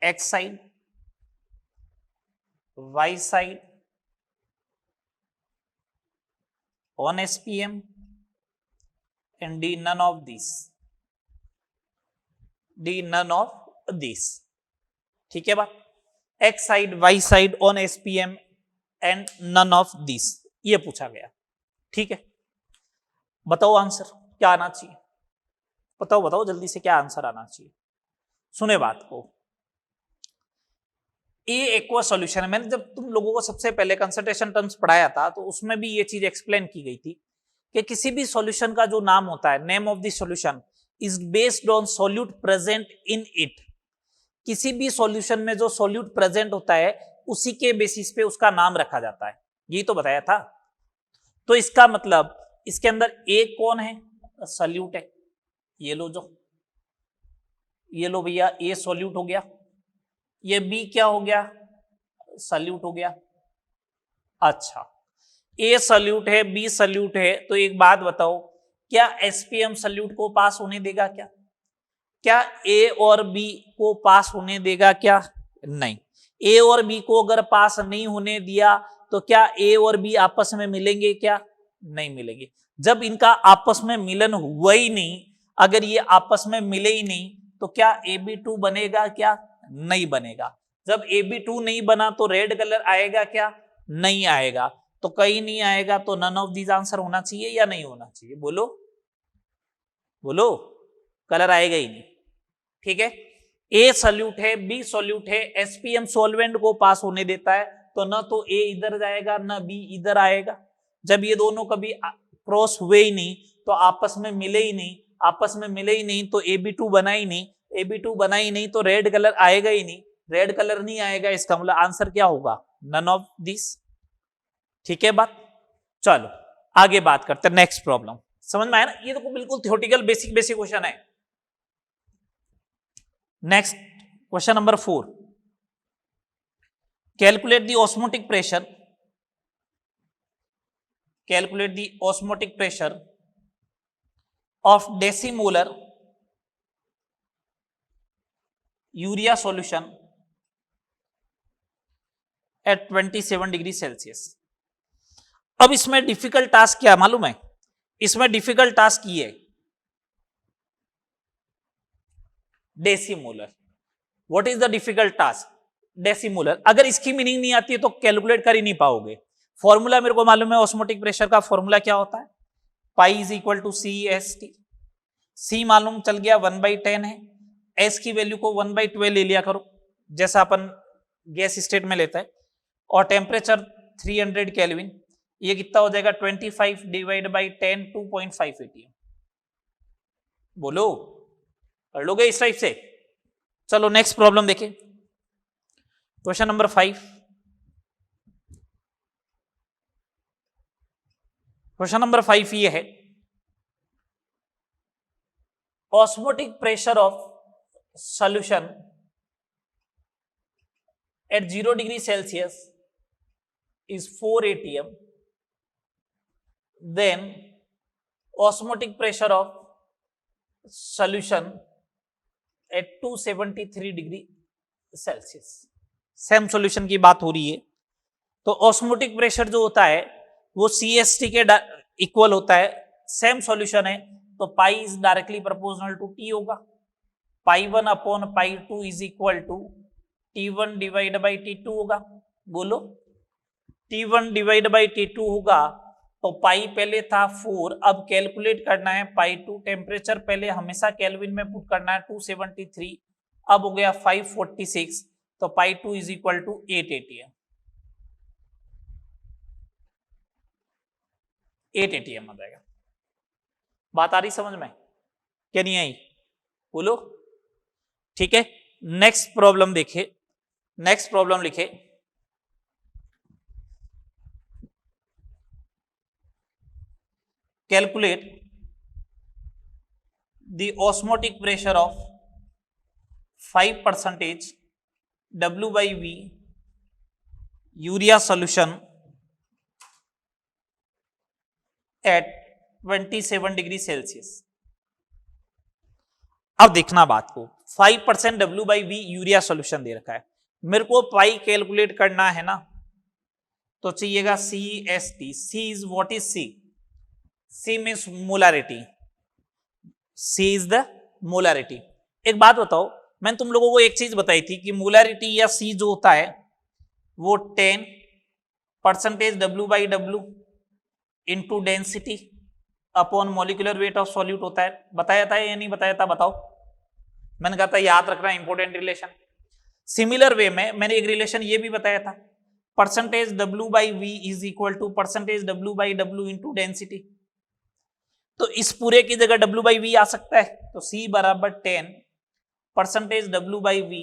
X side, Y side on SPM and D none of these, D none of these, ठीक है बात। X side, Y side on SPM and none of these, ये पूछा गया, ठीक है। बताओ आंसर क्या आना चाहिए, बताओ बताओ जल्दी से क्या आंसर आना चाहिए। सुने बात को, ए एक्वा सॉल्यूशन है। मैंने जब तुम लोगों को सबसे पहले कंसंट्रेशन टर्म्स पढ़ाया था तो उसमें भी ये चीज एक्सप्लेन की गई थी कि किसी भी सॉल्यूशन का जो नाम होता है, name of the solution is based on solute present in it. किसी भी सॉल्यूशन में जो सॉल्यूट प्रेजेंट होता है उसी के बेसिस पे उसका नाम रखा जाता है, यही तो बताया था। तो इसका मतलब इसके अंदर ए कौन है, सॉल्यूट है, ये लो जो, ये लो भैया, ए सॉल्यूट हो गया, ये बी क्या हो गया, सॉल्यूट हो गया। अच्छा, ए सॉल्यूट है, बी सॉल्यूट है, तो एक बात बताओ, क्या एसपीएम सॉल्यूट को पास होने देगा क्या? क्या ए और बी को पास होने देगा क्या? नहीं। ए और बी को अगर पास नहीं होने दिया तो क्या ए और बी आपस में मिलेंगे क्या? नहीं मिलेंगे। जब इनका आपस में मिलन हुआ ही नहीं, अगर ये आपस में मिले ही नहीं, तो क्या AB2 बनेगा क्या? नहीं बनेगा। जब AB2 नहीं बना तो रेड कलर आएगा क्या? नहीं आएगा। तो कहीं नहीं आएगा, तो नन ऑफ दीज आंसर होना चाहिए या नहीं होना चाहिए? बोलो बोलो, कलर आएगा ही नहीं। ठीक है, ए सॉल्यूट है, बी सॉल्यूट है, एसपीएम सॉल्वेंट को पास होने देता है, तो ना तो ए इधर जाएगा ना बी इधर आएगा। जब ये दोनों कभी क्रॉस हुए ही नहीं, तो आपस में मिले ही नहीं, आपस में मिले ही नहीं, तो AB2 बना ही नहीं, AB2 बना ही नहीं, तो रेड कलर आएगा ही नहीं, रेड कलर नहीं आएगा, इसका मतलब आंसर क्या होगा? None of this. ठीक है बात, चलो आगे बात करते हैं। नेक्स्ट प्रॉब्लम समझ में आया ना? ये तो बिल्कुल थ्योरेटिकल बेसिक क्वेश्चन है। Next question number 4, calculate the osmotic pressure, calculate the osmotic pressure of decimolar urea solution at 27 degree Celsius. अब इसमें डिफिकल्ट टास्क क्या मालूम है? इसमें डिफिकल्ट टास्क ये है, decimolar. What is the difficult task? Decimolar. अगर इसकी मीनिंग नहीं आती है तो कैलकुलेट कर ही नहीं पाओगे। फॉर्मूला मेरे को मालूम है, ऑस्मोटिक प्रेशर का फॉर्मूला क्या होता है? Pi is equal to CST। C मालूम चल गया 1/10 है, एस की वैल्यू को 1/12 ले लिया करो, जैसा अपन गैस स्टेट में लेता है, और टेम्परेचर 300 केल्विन, ये कितना हो जाएगा? 25 डिवाइड बाई 10 2.5 ATM। बोलो, कर लोगे इस टाइप से? चलो नेक्स्ट प्रॉब्लम देखें, क्वेश्चन नंबर 5। क्वेश्चन नंबर 5 ये है, osmotic pressure of solution at 0 degree Celsius is 4 ATM, then osmotic pressure of solution at 273 degree Celsius. Same solution की बात हो रही है, तो ऑस्मोटिक प्रेशर जो होता है वो CST के इक्वल होता है। सेम सॉल्यूशन है तो pi is directly proportional to T होगा। Pi 1 upon pi 2 is equal to T1 divide by T2 होगा। बोलो, T1 डिवाइड बाई T2 होगा, तो पाई पहले था 4, अब कैलकुलेट करना है पाई 2। टेम्परेचर पहले हमेशा केल्विन में पुट करना है 273, अब हो गया 546, तो pi 2 is equal to 8 ATM। 8 ATM आ जाएगा। बात आ रही समझ में? क्या नहीं आई? बोलो। ठीक है, नेक्स्ट प्रॉब्लम देखे, नेक्स्ट प्रॉब्लम लिखे, calculate the osmotic pressure of 5% W/V urea solution at 27 degree Celsius. अब देखना बात को, 5% W/V यूरिया सोल्यूशन दे रखा है, मेरे को पाई कैलकुलेट करना है ना, तो चाहिएगा CST। C is what is C? C means molarity, C is the molarity. एक बात बताओ, मैंने तुम लोगों को एक चीज बताई थी कि मोलारिटी या C जो होता है वो 10% W/W into density upon molecular weight of solute होता है। बताया था या नहीं बताया था? बताओ। मैंने कहा था याद रखना इंपॉर्टेंट रिलेशन। सिमिलर वे में मैंने एक रिलेशन ये भी बताया था, %W/V is equal to %W/W into density. तो इस पूरे की जगह W/V आ सकता है, तो C बराबर 10% W/V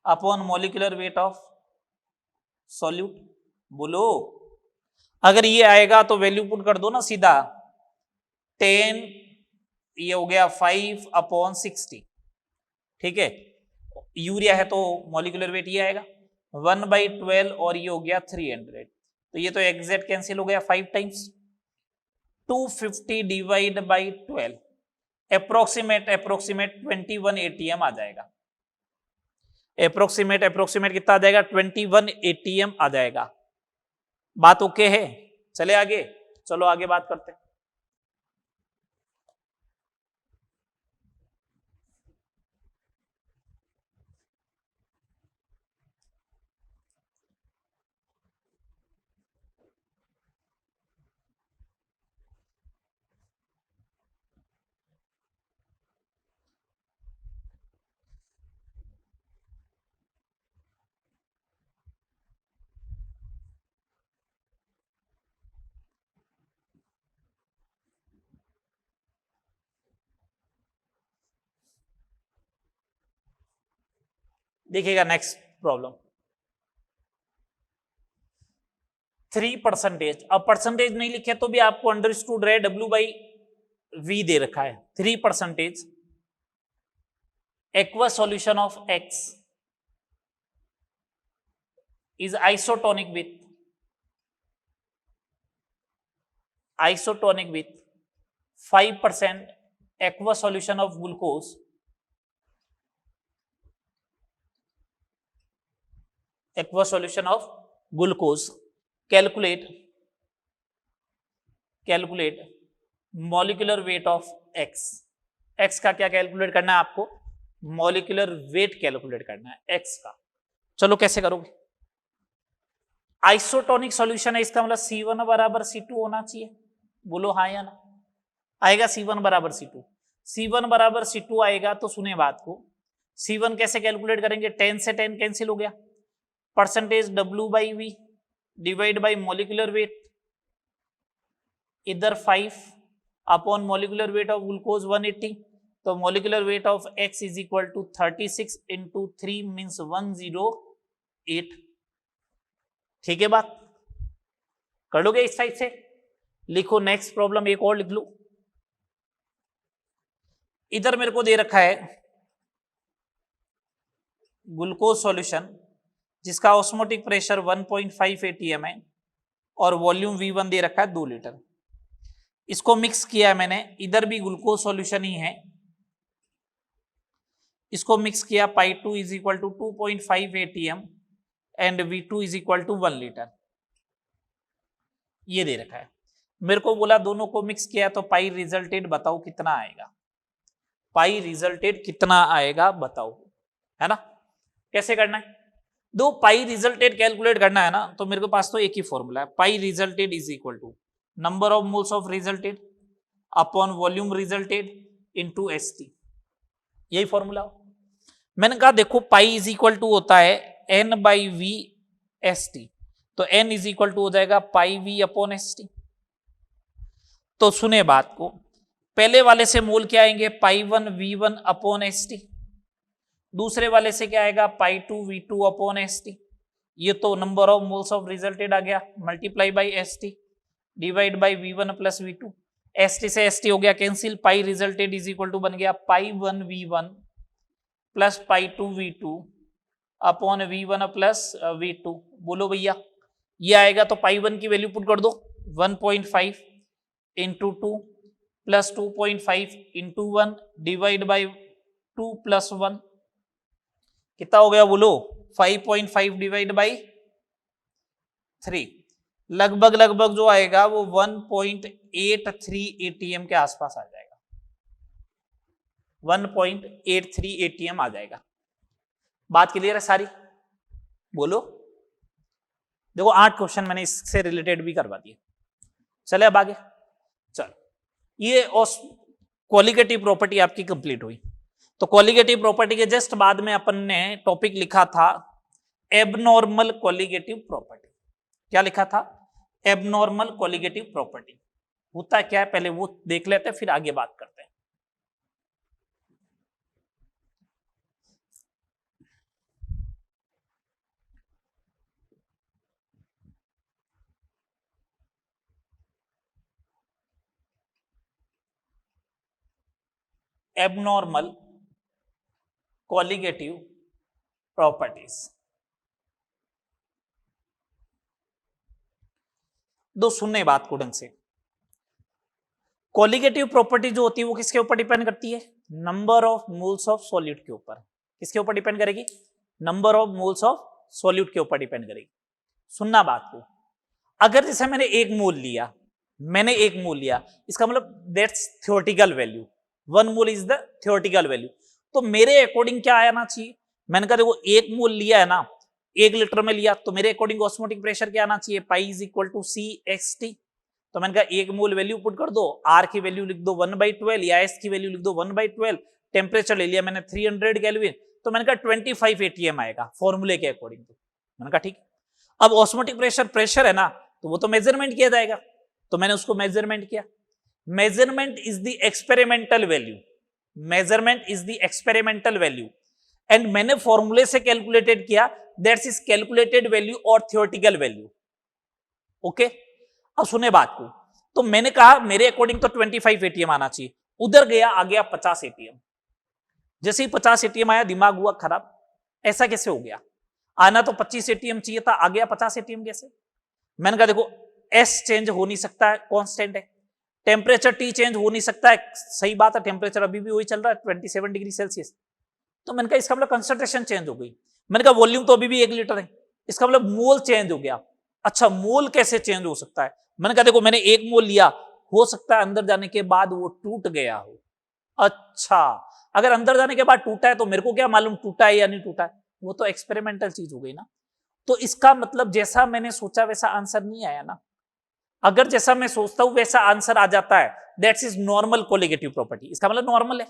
upon molecular weight of solute. बोलो, अगर ये आएगा तो वैल्यू पुट कर दो ना सीधा, 10, ये हो गया 5/60, ठीक है। यूरिया है तो मॉलिक्यूलर वेट ये आएगा 1/12 और ये हो गया 300, तो ये तो एग्जैक्ट कैंसिल हो गया 5 times 250 divide by 12, approximate 21 ATM आ जाएगा। अप्रोक्सीमेट कितना आ जाएगा? 21 ATM आ जाएगा। बात ओके है? चले आगे, चलो आगे बात करते हैं। देखिएगा नेक्स्ट प्रॉब्लम, 3%। अब परसेंटेज नहीं लिखे तो भी आपको अंडरस्टूड रहे, W/V दे रखा है। 3% aqua solution of X is isotonic with 5% aqua solution of glucose calculate molecular weight of x का क्या कैलकुलेट करना है आपको? मॉलिक्यूलर वेट कैलकुलेट करना है x का। चलो कैसे करोगे? आइसोटोनिक सॉल्यूशन है, इसका मतलब C1 बराबर C2 होना चाहिए। बोलो हाँ या ना? आएगा C1 बराबर C2। C1 बराबर C2 आएगा तो सुने बात को, C1 कैसे कैलकुलेट करेंगे? 10 से 10 कैंसिल हो गया, percentage W/V divide by molecular weight, इधर 5 upon molecular weight of glucose 180, तो molecular weight of X is equal to 36 into 3 means 108। ठीक है बात? कर लोगे इस टाइप से? लिखो नेक्स्ट प्रॉब्लम, एक और लिख लो। इधर मेरे को दे रखा है ग्लूकोज सॉल्यूशन जिसका ऑस्मोटिक प्रेशर 1.5 ATM है और वॉल्यूम V1 दे रखा है 2 लीटर। इसको मिक्स किया है मैंने, इधर भी ग्लूकोज सॉल्यूशन ही है, इसको मिक्स किया, π2 is equal to 2.5 ATM and V2 is equal to 1 litre, ये दे रखा है। मेरे को बोला दोनों को मिक्स किया तो पाई रिजल्टेड बताओ कितना आएगा, पाई रिजल्टेड कितना आएगा बताओ, है ना? कैसे करना है? दो पाई रिजल्टेड कैलकुलेट करना है ना, तो मेरे को पास तो एक ही फॉर्मूला है, pi resulted is equal to number of moles of resulted upon volume resulted into ST, यही फॉर्मूला। मैंने कहा देखो पाई इज इक्वल टू होता है N/V ST, तो N इज इक्वल टू हो जाएगा πV अपॉन ST। तो सुने बात को, पहले वाले से मोल क्या आएंगे? π1 V1 अपॉन ST, दूसरे वाले से क्या आएगा? π2 V2 अपॉन ST। ये तो number of moles of resulted आ गया, multiply by ST divide by V1 plus V2, ST से ST हो गया cancel, pi resulted is equal to बन गया π1 V1 plus π2 V2 upon V1 plus V2। बोलो भैया ये आएगा तो π1 की वैल्यू पुट कर दो, 1.5 into 2 plus 2.5 into 1 divide by 2 plus 1, कितना हो गया बोलो? 5.5 डिवाइड बाई 3, लगभग जो आएगा वो 1.83 ATM के आसपास आ जाएगा, 1.83 ATM आ जाएगा। बात क्लियर है सारी? बोलो। देखो 8 क्वेश्चन मैंने इससे रिलेटेड भी करवा दिए। चले अब आगे, चलो ये क्वालिटेटिव प्रॉपर्टी आपकी कंप्लीट हुई। तो क्वालिटेटिव प्रॉपर्टी के जस्ट बाद में अपन ने टॉपिक लिखा था एबनॉर्मल क्वालिटेटिव प्रॉपर्टी। क्या लिखा था? एबनॉर्मल क्वालिटेटिव प्रॉपर्टी होता क्या है पहले वो देख लेते हैं, फिर आगे बात करते हैं। Abnormal colligative properties. दो सुनने बात को ढंग से, कोलिगेटिव प्रॉपर्टी जो होती है वो किसके ऊपर डिपेंड करती है? Number of moles of solute के ऊपर। किसके ऊपर डिपेंड करेगी? Number of moles of solute के ऊपर डिपेंड करेगी। सुनना बात को, अगर जैसे मैंने एक मोल लिया, इसका मतलब that's theoretical value, 1 mole is the theoretical value. तो मेरे अकॉर्डिंग क्या आना चाहिए? मैंने कहा देखो 1 मोल लिया है ना, 1 लीटर में लिया, तो मेरे अकॉर्डिंग ऑस्मोटिक प्रेशर क्या आना चाहिए? Pi is equal to C X T. तो मैंने कहा 1 मोल वैल्यू पुट कर दो, आर की वैल्यू लिख दो 1/12 या एस की वैल्यू लिख दो 1/12, टेम्परेचर ले लिया मैंने 300 केल्विन, तो मैंने कहा 25 atm आएगा फॉर्मूले के अकॉर्डिंग। तो मैंने कहा ठीक। अब ऑस्मोटिक प्रेशर है ना, तो वो तो मेजरमेंट किया जाएगा, तो मैंने उसको मेजरमेंट किया। Measurement is the experimental value, measurement is the experimental value, and मैंने फॉर्मूले से कैलकुलेटेड किया, दैट्स इज कैलकुलेटेड वैल्यू और थ्योरेटिकल वैल्यू। ओके, अब सुने बात को, तो मैंने कहा मेरे अकॉर्डिंग तो 25 atm आना चाहिए, उधर गया आ गया 50 atm। जैसे ही 50 atm आया दिमाग हुआ खराब, ऐसा कैसे हो गया? आना तो 25 atm चाहिए था, आ गया 50 atm कैसे? मैंने कहा देखो एस चेंज हो नहीं सकता है, कांस्टेंट है, टेम्परेचर टी चेंज हो नहीं सकता है, सही बात है, टेम्परेचर अभी भी वही चल रहा है 27 डिग्री सेल्सियस। तो मैंने कहा इसका मतलब कंसंट्रेशन चेंज हो गई। मैंने कहा वॉल्यूम तो अभी भी 1 लीटर है, इसका मतलब मोल चेंज हो गया। अच्छा मोल कैसे चेंज हो सकता है? मैंने कहा देखो मैंने 1 मोल लिया, हो सकता है अंदर जाने के बाद वो टूट गया हो। अच्छा, अगर अंदर जाने के बाद टूटा है तो मेरे को क्या मालूम टूटा है या नहीं टूटा है? वो तो एक्सपेरिमेंटल चीज हो गई ना। तो इसका मतलब जैसा मैंने सोचा वैसा आंसर नहीं आया ना। अगर जैसा मैं सोचता हूं वैसा आंसर आ जाता है, that's is normal colligative property, इसका मतलब नॉर्मल है।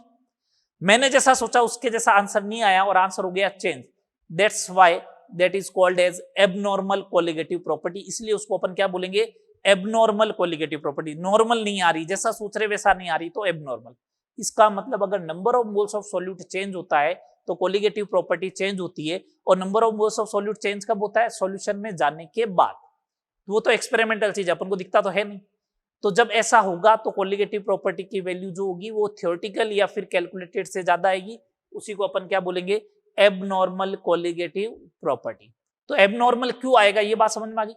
मैंने जैसा सोचा उसके जैसा आंसर नहीं आया और आंसर हो गया change, that's why that is called as abnormal colligative property. इसलिए उसको अपन क्या बोलेंगे? Abnormal colligative property. नॉर्मल नहीं आ रही, जैसा सोच रहे वैसा नहीं आ रही, तो एबनॉर्मल। इसका मतलब अगर number of moles of solute change होता है तो कोलिगेटिव प्रॉपर्टी चेंज होती है, और number of moles of solute change कब होता है? सॉल्यूशन में जाने के बाद। वो तो एक्सपेरिमेंटल चीज अपन को दिखता तो है नहीं। तो जब ऐसा होगा तो कोलिगेटिव प्रॉपर्टी की वैल्यू जो होगी वो थ्योरेटिकल या फिर कैलकुलेटेड से ज्यादा आएगी, उसी को अपन क्या बोलेंगे? Abnormal colligative property. तो एबनॉर्मल क्यों आएगा ये बात समझ में आ गई?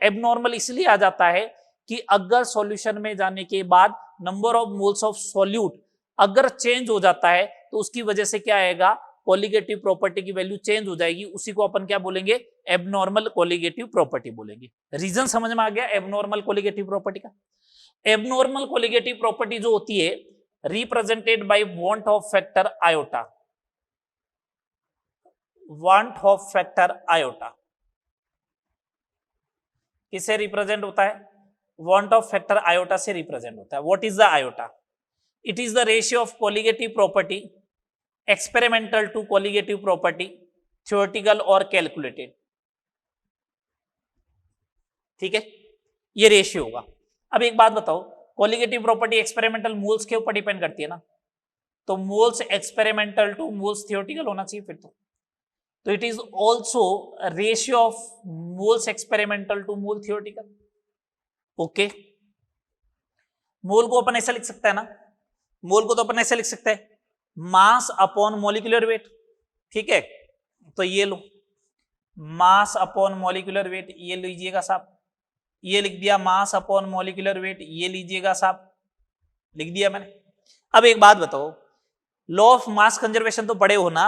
एबनॉर्मल इसलिए आ जाता है कि अगर सॉल्यूशन में जाने के बाद number of moles of solute अगर चेंज हो जाता है तो उसकी वजह से क्या आएगा? कोलिगेटिव प्रॉपर्टी की वैल्यू चेंज हो जाएगी, उसी को अपन क्या बोलेंगे? एबनॉर्मल कोलिगेटिव प्रॉपर्टी बोलेंगे। रीजन समझ में आ गया एबनॉर्मल कोलिगेटिव प्रॉपर्टी का? एबनॉर्मल कोलिगेटिव प्रॉपर्टी जो होती है represented by want of factor iota. Want of factor iota किससे रिप्रेजेंट होता है? वांट ऑफ फैक्टर आयोटा से रिप्रेजेंट होता है। What is the iota? It is the ratio of colligative property experimental to colligative property, theoretical और कैलकुलेटेड। ठीक है, ये रेशियो होगा। अब एक बात बताओ, कोलिगेटिव प्रॉपर्टी एक्सपेरिमेंटल मोल्स के ऊपर डिपेंड करती है ना, तो moles experimental to moles theoretical होना चाहिए फिर तो it is also ratio of moles experimental to mole theoretical. Okay, mole को अपन ऐसा लिख सकता है ना, मोल को तो अपन ऐसे लिख सकते हैं मास अपॉन मॉलिक्यूलर वेट। ठीक है, तो ये लो मास अपॉन मॉलिक्यूलर वेट, ये लीजिएगा साहब, ये लिख दिया मास अपॉन मॉलिक्यूलर वेट, ये लीजिएगा साहब, लिख दिया मैंने। अब एक बात बताओ, लॉ ऑफ मास कंजर्वेशन तो पढ़े हो ना?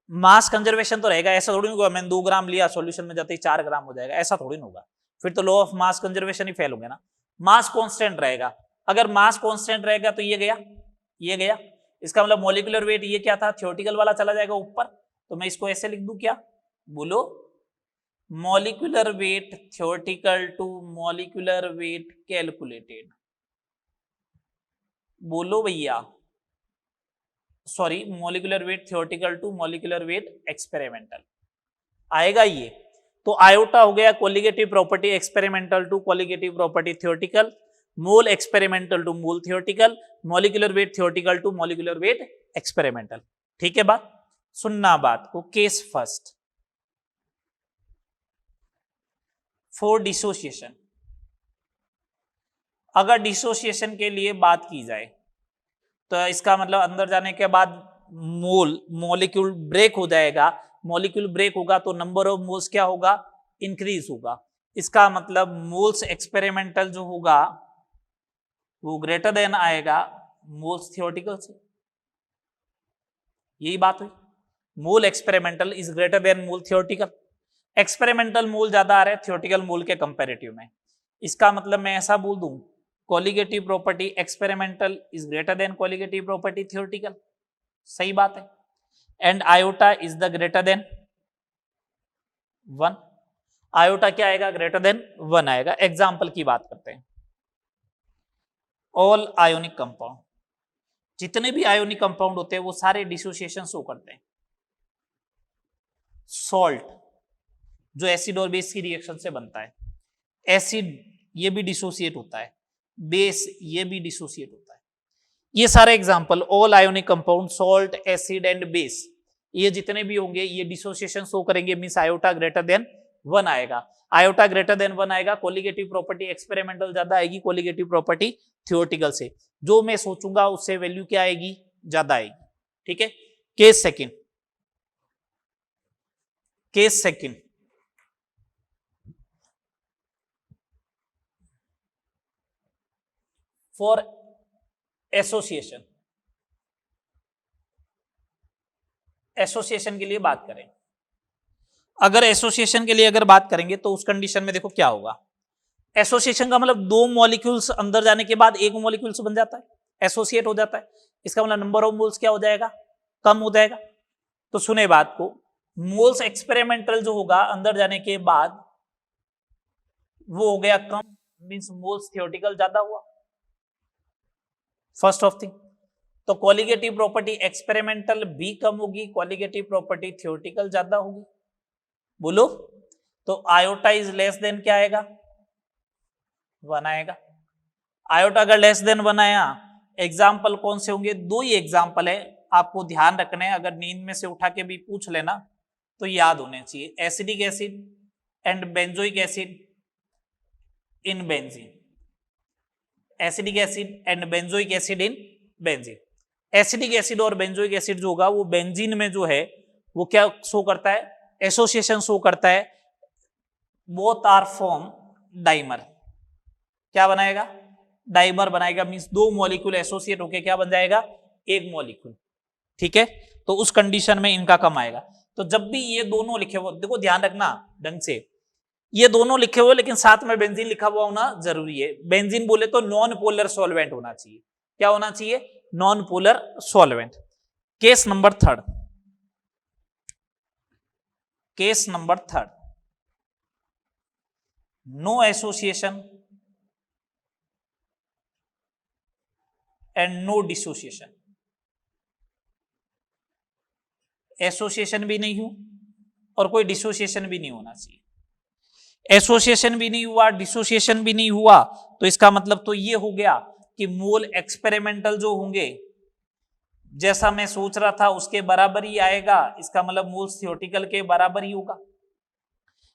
मास कंजर्वेशन तो रहेगा, ऐसा थोड़ी होगा मैंने 2 ग्राम लिया सॉल्यूशन में जाते ही 4 ग्राम हो जाएगा, ऐसा थोड़ी ना होगा। फिर तो law of mass conservation he fail होंगे ना। मास कांस्टेंट रहेगा, अगर मास कांस्टेंट रहेगा तो ये गया, ये गया, इसका मतलब मॉलिक्यूलर वेट ये क्या था? थ्योरेटिकल वाला चला जाएगा ऊपर, तो मैं इसको ऐसे लिख दूं क्या? बोलो, molecular weight theoretical to molecular weight calculated. बोलो भैया, sorry, molecular weight theoretical to molecular weight experimental आएगा ये। तो आयोटा हो गया colligative property experimental to colligative property theoretical, mole experimental to mole theoretical, molecular weight theoretical to molecular weight experimental. ठीक है बात? सुनना बात को। केस फर्स्ट, फॉर तो इसका मतलब अंदर जाने के बाद मॉलिक्यूल ब्रेक हो जाएगा, मॉलिक्यूल ब्रेक होगा तो नंबर ऑफ मोल्स क्या होगा, इंक्रीज होगा। इसका मतलब मोल्स एक्सपेरिमेंटल जो होगा वो ग्रेटर देन आएगा मोल्स थियोरेटिकल से। यही बात हुई, mole experimental is greater than mole theoretical. Experimental mole ज्यादा आ रहे हैं थियोरेटिकल मोल के कंपैरेटिव में। इसका मतलब मैं ऐसा बोल दूं, colligative property experimental is greater then colligative property theoretical. सही बात है। And iota is the greater than 1। Iota क्या आएगा, ग्रेटर देन 1 आएगा। एग्जाम्पल की बात करते हैं, ऑल आयोनिक कंपाउंड, जितने भी आयोनिक कंपाउंड होते हैं वो सारे डिसोसिएशन शो करते हैं। सॉल्ट जो एसिड और बेस की रिएक्शन से बनता है, एसिड ये भी डिसोसिएट होता है, बेस ये भी डिसोसिएट होता है। ये सारे example all ionic compound, salt, acid and base, ये जितने भी होंगे ये डिसोसिएशन शो करेंगे, मींस आयोटा ग्रेटर देन 1 आएगा। आयोटा ग्रेटर देन 1 आएगा, कोलिगेटिव प्रॉपर्टी एक्सपेरिमेंटल ज्यादा आएगी कोलिगेटिव प्रॉपर्टी थियोरेटिकल से। जो मैं सोचूंगा उससे वैल्यू क्या आएगी, ज्यादा आएगी। ठीक है। Case second, case second, for association, association के लिए बात करें। अगर एसोसिएशन के लिए अगर बात करेंगे तो उस कंडीशन में देखो क्या होगा। एसोसिएशन का मतलब दो मॉलिक्यूल्स अंदर जाने के बाद एक मॉलिक्यूल्स बन जाता है, एसोसिएट हो जाता है। इसका मतलब नंबर ऑफ मोल्स क्या हो जाएगा, कम हो जाएगा। तो सुने बात को, मोल्स एक्सपेरिमेंटल जो होगा अंदर जाने के बाद वो हो गया कम, मींस मोल्स थियोरेटिकल ज्यादा हुआ। फर्स्ट ऑफ थिंग, तो कोलिगेटिव प्रॉपर्टी एक्सपेरिमेंटल भी कम होगी, कोलिगेटिव प्रॉपर्टी थियोरेटिकल ज्यादा होगी। बोलो, तो आयोटा इज लेस देन क्या आएगा, 1 आएगा। आयोटा अगर लेस देन 1 आया, एग्जाम्पल कौन से होंगे, 2 ही एग्जाम्पल है, आपको ध्यान रखने हैं। अगर नींद में से उठा के भी पूछ लेना तो याद होने चाहिए। Acidic acid and benzoic acid in benzene, acidic acid and benzoic acid in benzene. Acidic acid और बेंजोइक एसिड जो होगा वो बेंजीन में जो है वो क्या शो करता है, एसोसिएशन शो करता है। बोथ आर फॉर्म डाइमर, क्या बनाएगा, डाइमर बनाएगा, मींस 2 मॉलिक्यूल एसोसिएट होके क्या बन जाएगा, एक मॉलिक्यूल। ठीक है। तो उस कंडीशन में इनका कम आएगा। तो जब भी ये दोनों लिखे हुए, देखो ध्यान रखना ढंग से, ये दोनों लिखे हुए लेकिन साथ में बेंजीन लिखा हुआ होना जरूरी है। बेंजीन बोले तो नॉन पोलर सॉल्वेंट होना चाहिए। क्या होना चाहिए, non polar solvent. Case number 3, case number 3, no association and no dissociation. Association भी नहीं हो और कोई डिसोसिएशन भी नहीं होना चाहिए। एसोसिएशन भी नहीं हुआ, डिसोसिएशन भी नहीं हुआ, तो इसका मतलब तो ये हो गया कि मोल एक्सपेरिमेंटल जो होंगे, जैसा मैं सोच रहा था उसके बराबर ही आएगा। इसका मतलब मोल्स थियोरेटिकल के बराबर ही होगा।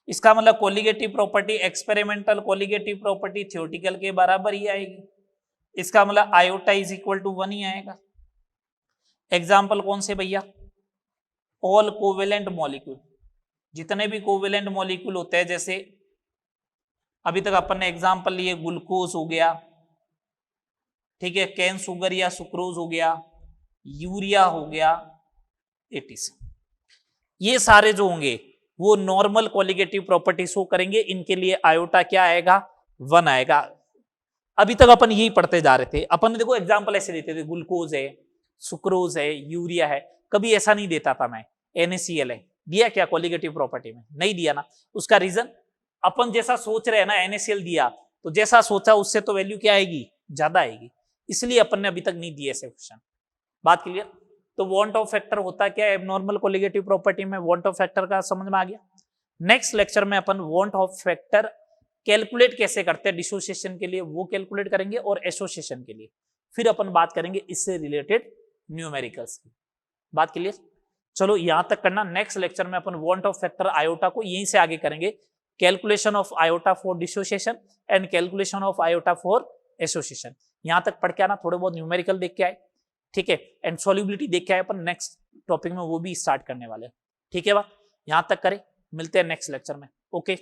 इसका मतलब colligative property experimental, colligative property theoretical के बराबर ही आएगी। इसका मतलब आयोटा इज इक्वल टू 1 ही आएगा। एग्जाम्पल कौन से भैया, ऑल कोवेलेंट मॉलिक्यूल, जितने भी कोवेलेंट मॉलिक्यूल होते हैं, जैसे अभी तक अपन ने एग्जाम्पल लिए, ग्लूकोज हो गया, ठीक है, कैन शुगर या सुक्रोज हो गया, यूरिया हो गया, एटीस, ये सारे जो होंगे वो नॉर्मल कोलिगेटिव प्रॉपर्टी शो करेंगे। इनके लिए आयोटा क्या आएगा, 1 आएगा। अभी तक अपन यही पढ़ते जा रहे थे। अपन ने देखो एग्जाम्पल ऐसे देते थे, ग्लूकोज है, सुक्रोज है, यूरिया है, कभी ऐसा नहीं देता था मैं NaCl है, दिया क्या कोलिगेटिव प्रॉपर्टी में, नहीं दिया ना। उसका रीजन, अपन जैसा सोच रहे हैं ना, NaCl दिया तो जैसा सोचा उससे तो वैल्यू क्या आएगी, ज्यादा आएगी, इसलिए अपन ने अभी तक नहीं दिया ऐसे क्वेश्चन। बात क्लियर। तो वांट ऑफ फैक्टर होता क्या है एबनॉर्मल कोलिगेटिव प्रॉपर्टी में, वांट ऑफ फैक्टर का समझ में आ गया। नेक्स्ट लेक्चर में अपन वांट ऑफ फैक्टर कैलकुलेट कैसे करते हैं डिसोसिएशन के लिए, वो कैलकुलेट करेंगे, और एसोसिएशन के लिए फिर अपन बात करेंगे इससे रिलेटेड न्यूमेरिकल्स की। बात क्लियर। चलो यहां तक करना। नेक्स्ट लेक्चर में अपन वांट ऑफ फैक्टर आयोटा को यहीं से आगे करेंगे, calculation of iota for dissociation and calculation of iota for association. यहां तक पढ़ के आना, थोड़े बहुत न्यूमेरिकल देख के आए, ठीक है, एंड सॉल्युबिलिटी देख के आए अपन नेक्स्ट टॉपिक में वो भी स्टार्ट करने वाले हैं। ठीक है बात, यहां तक करें, मिलते हैं नेक्स्ट लेक्चर में। ओके।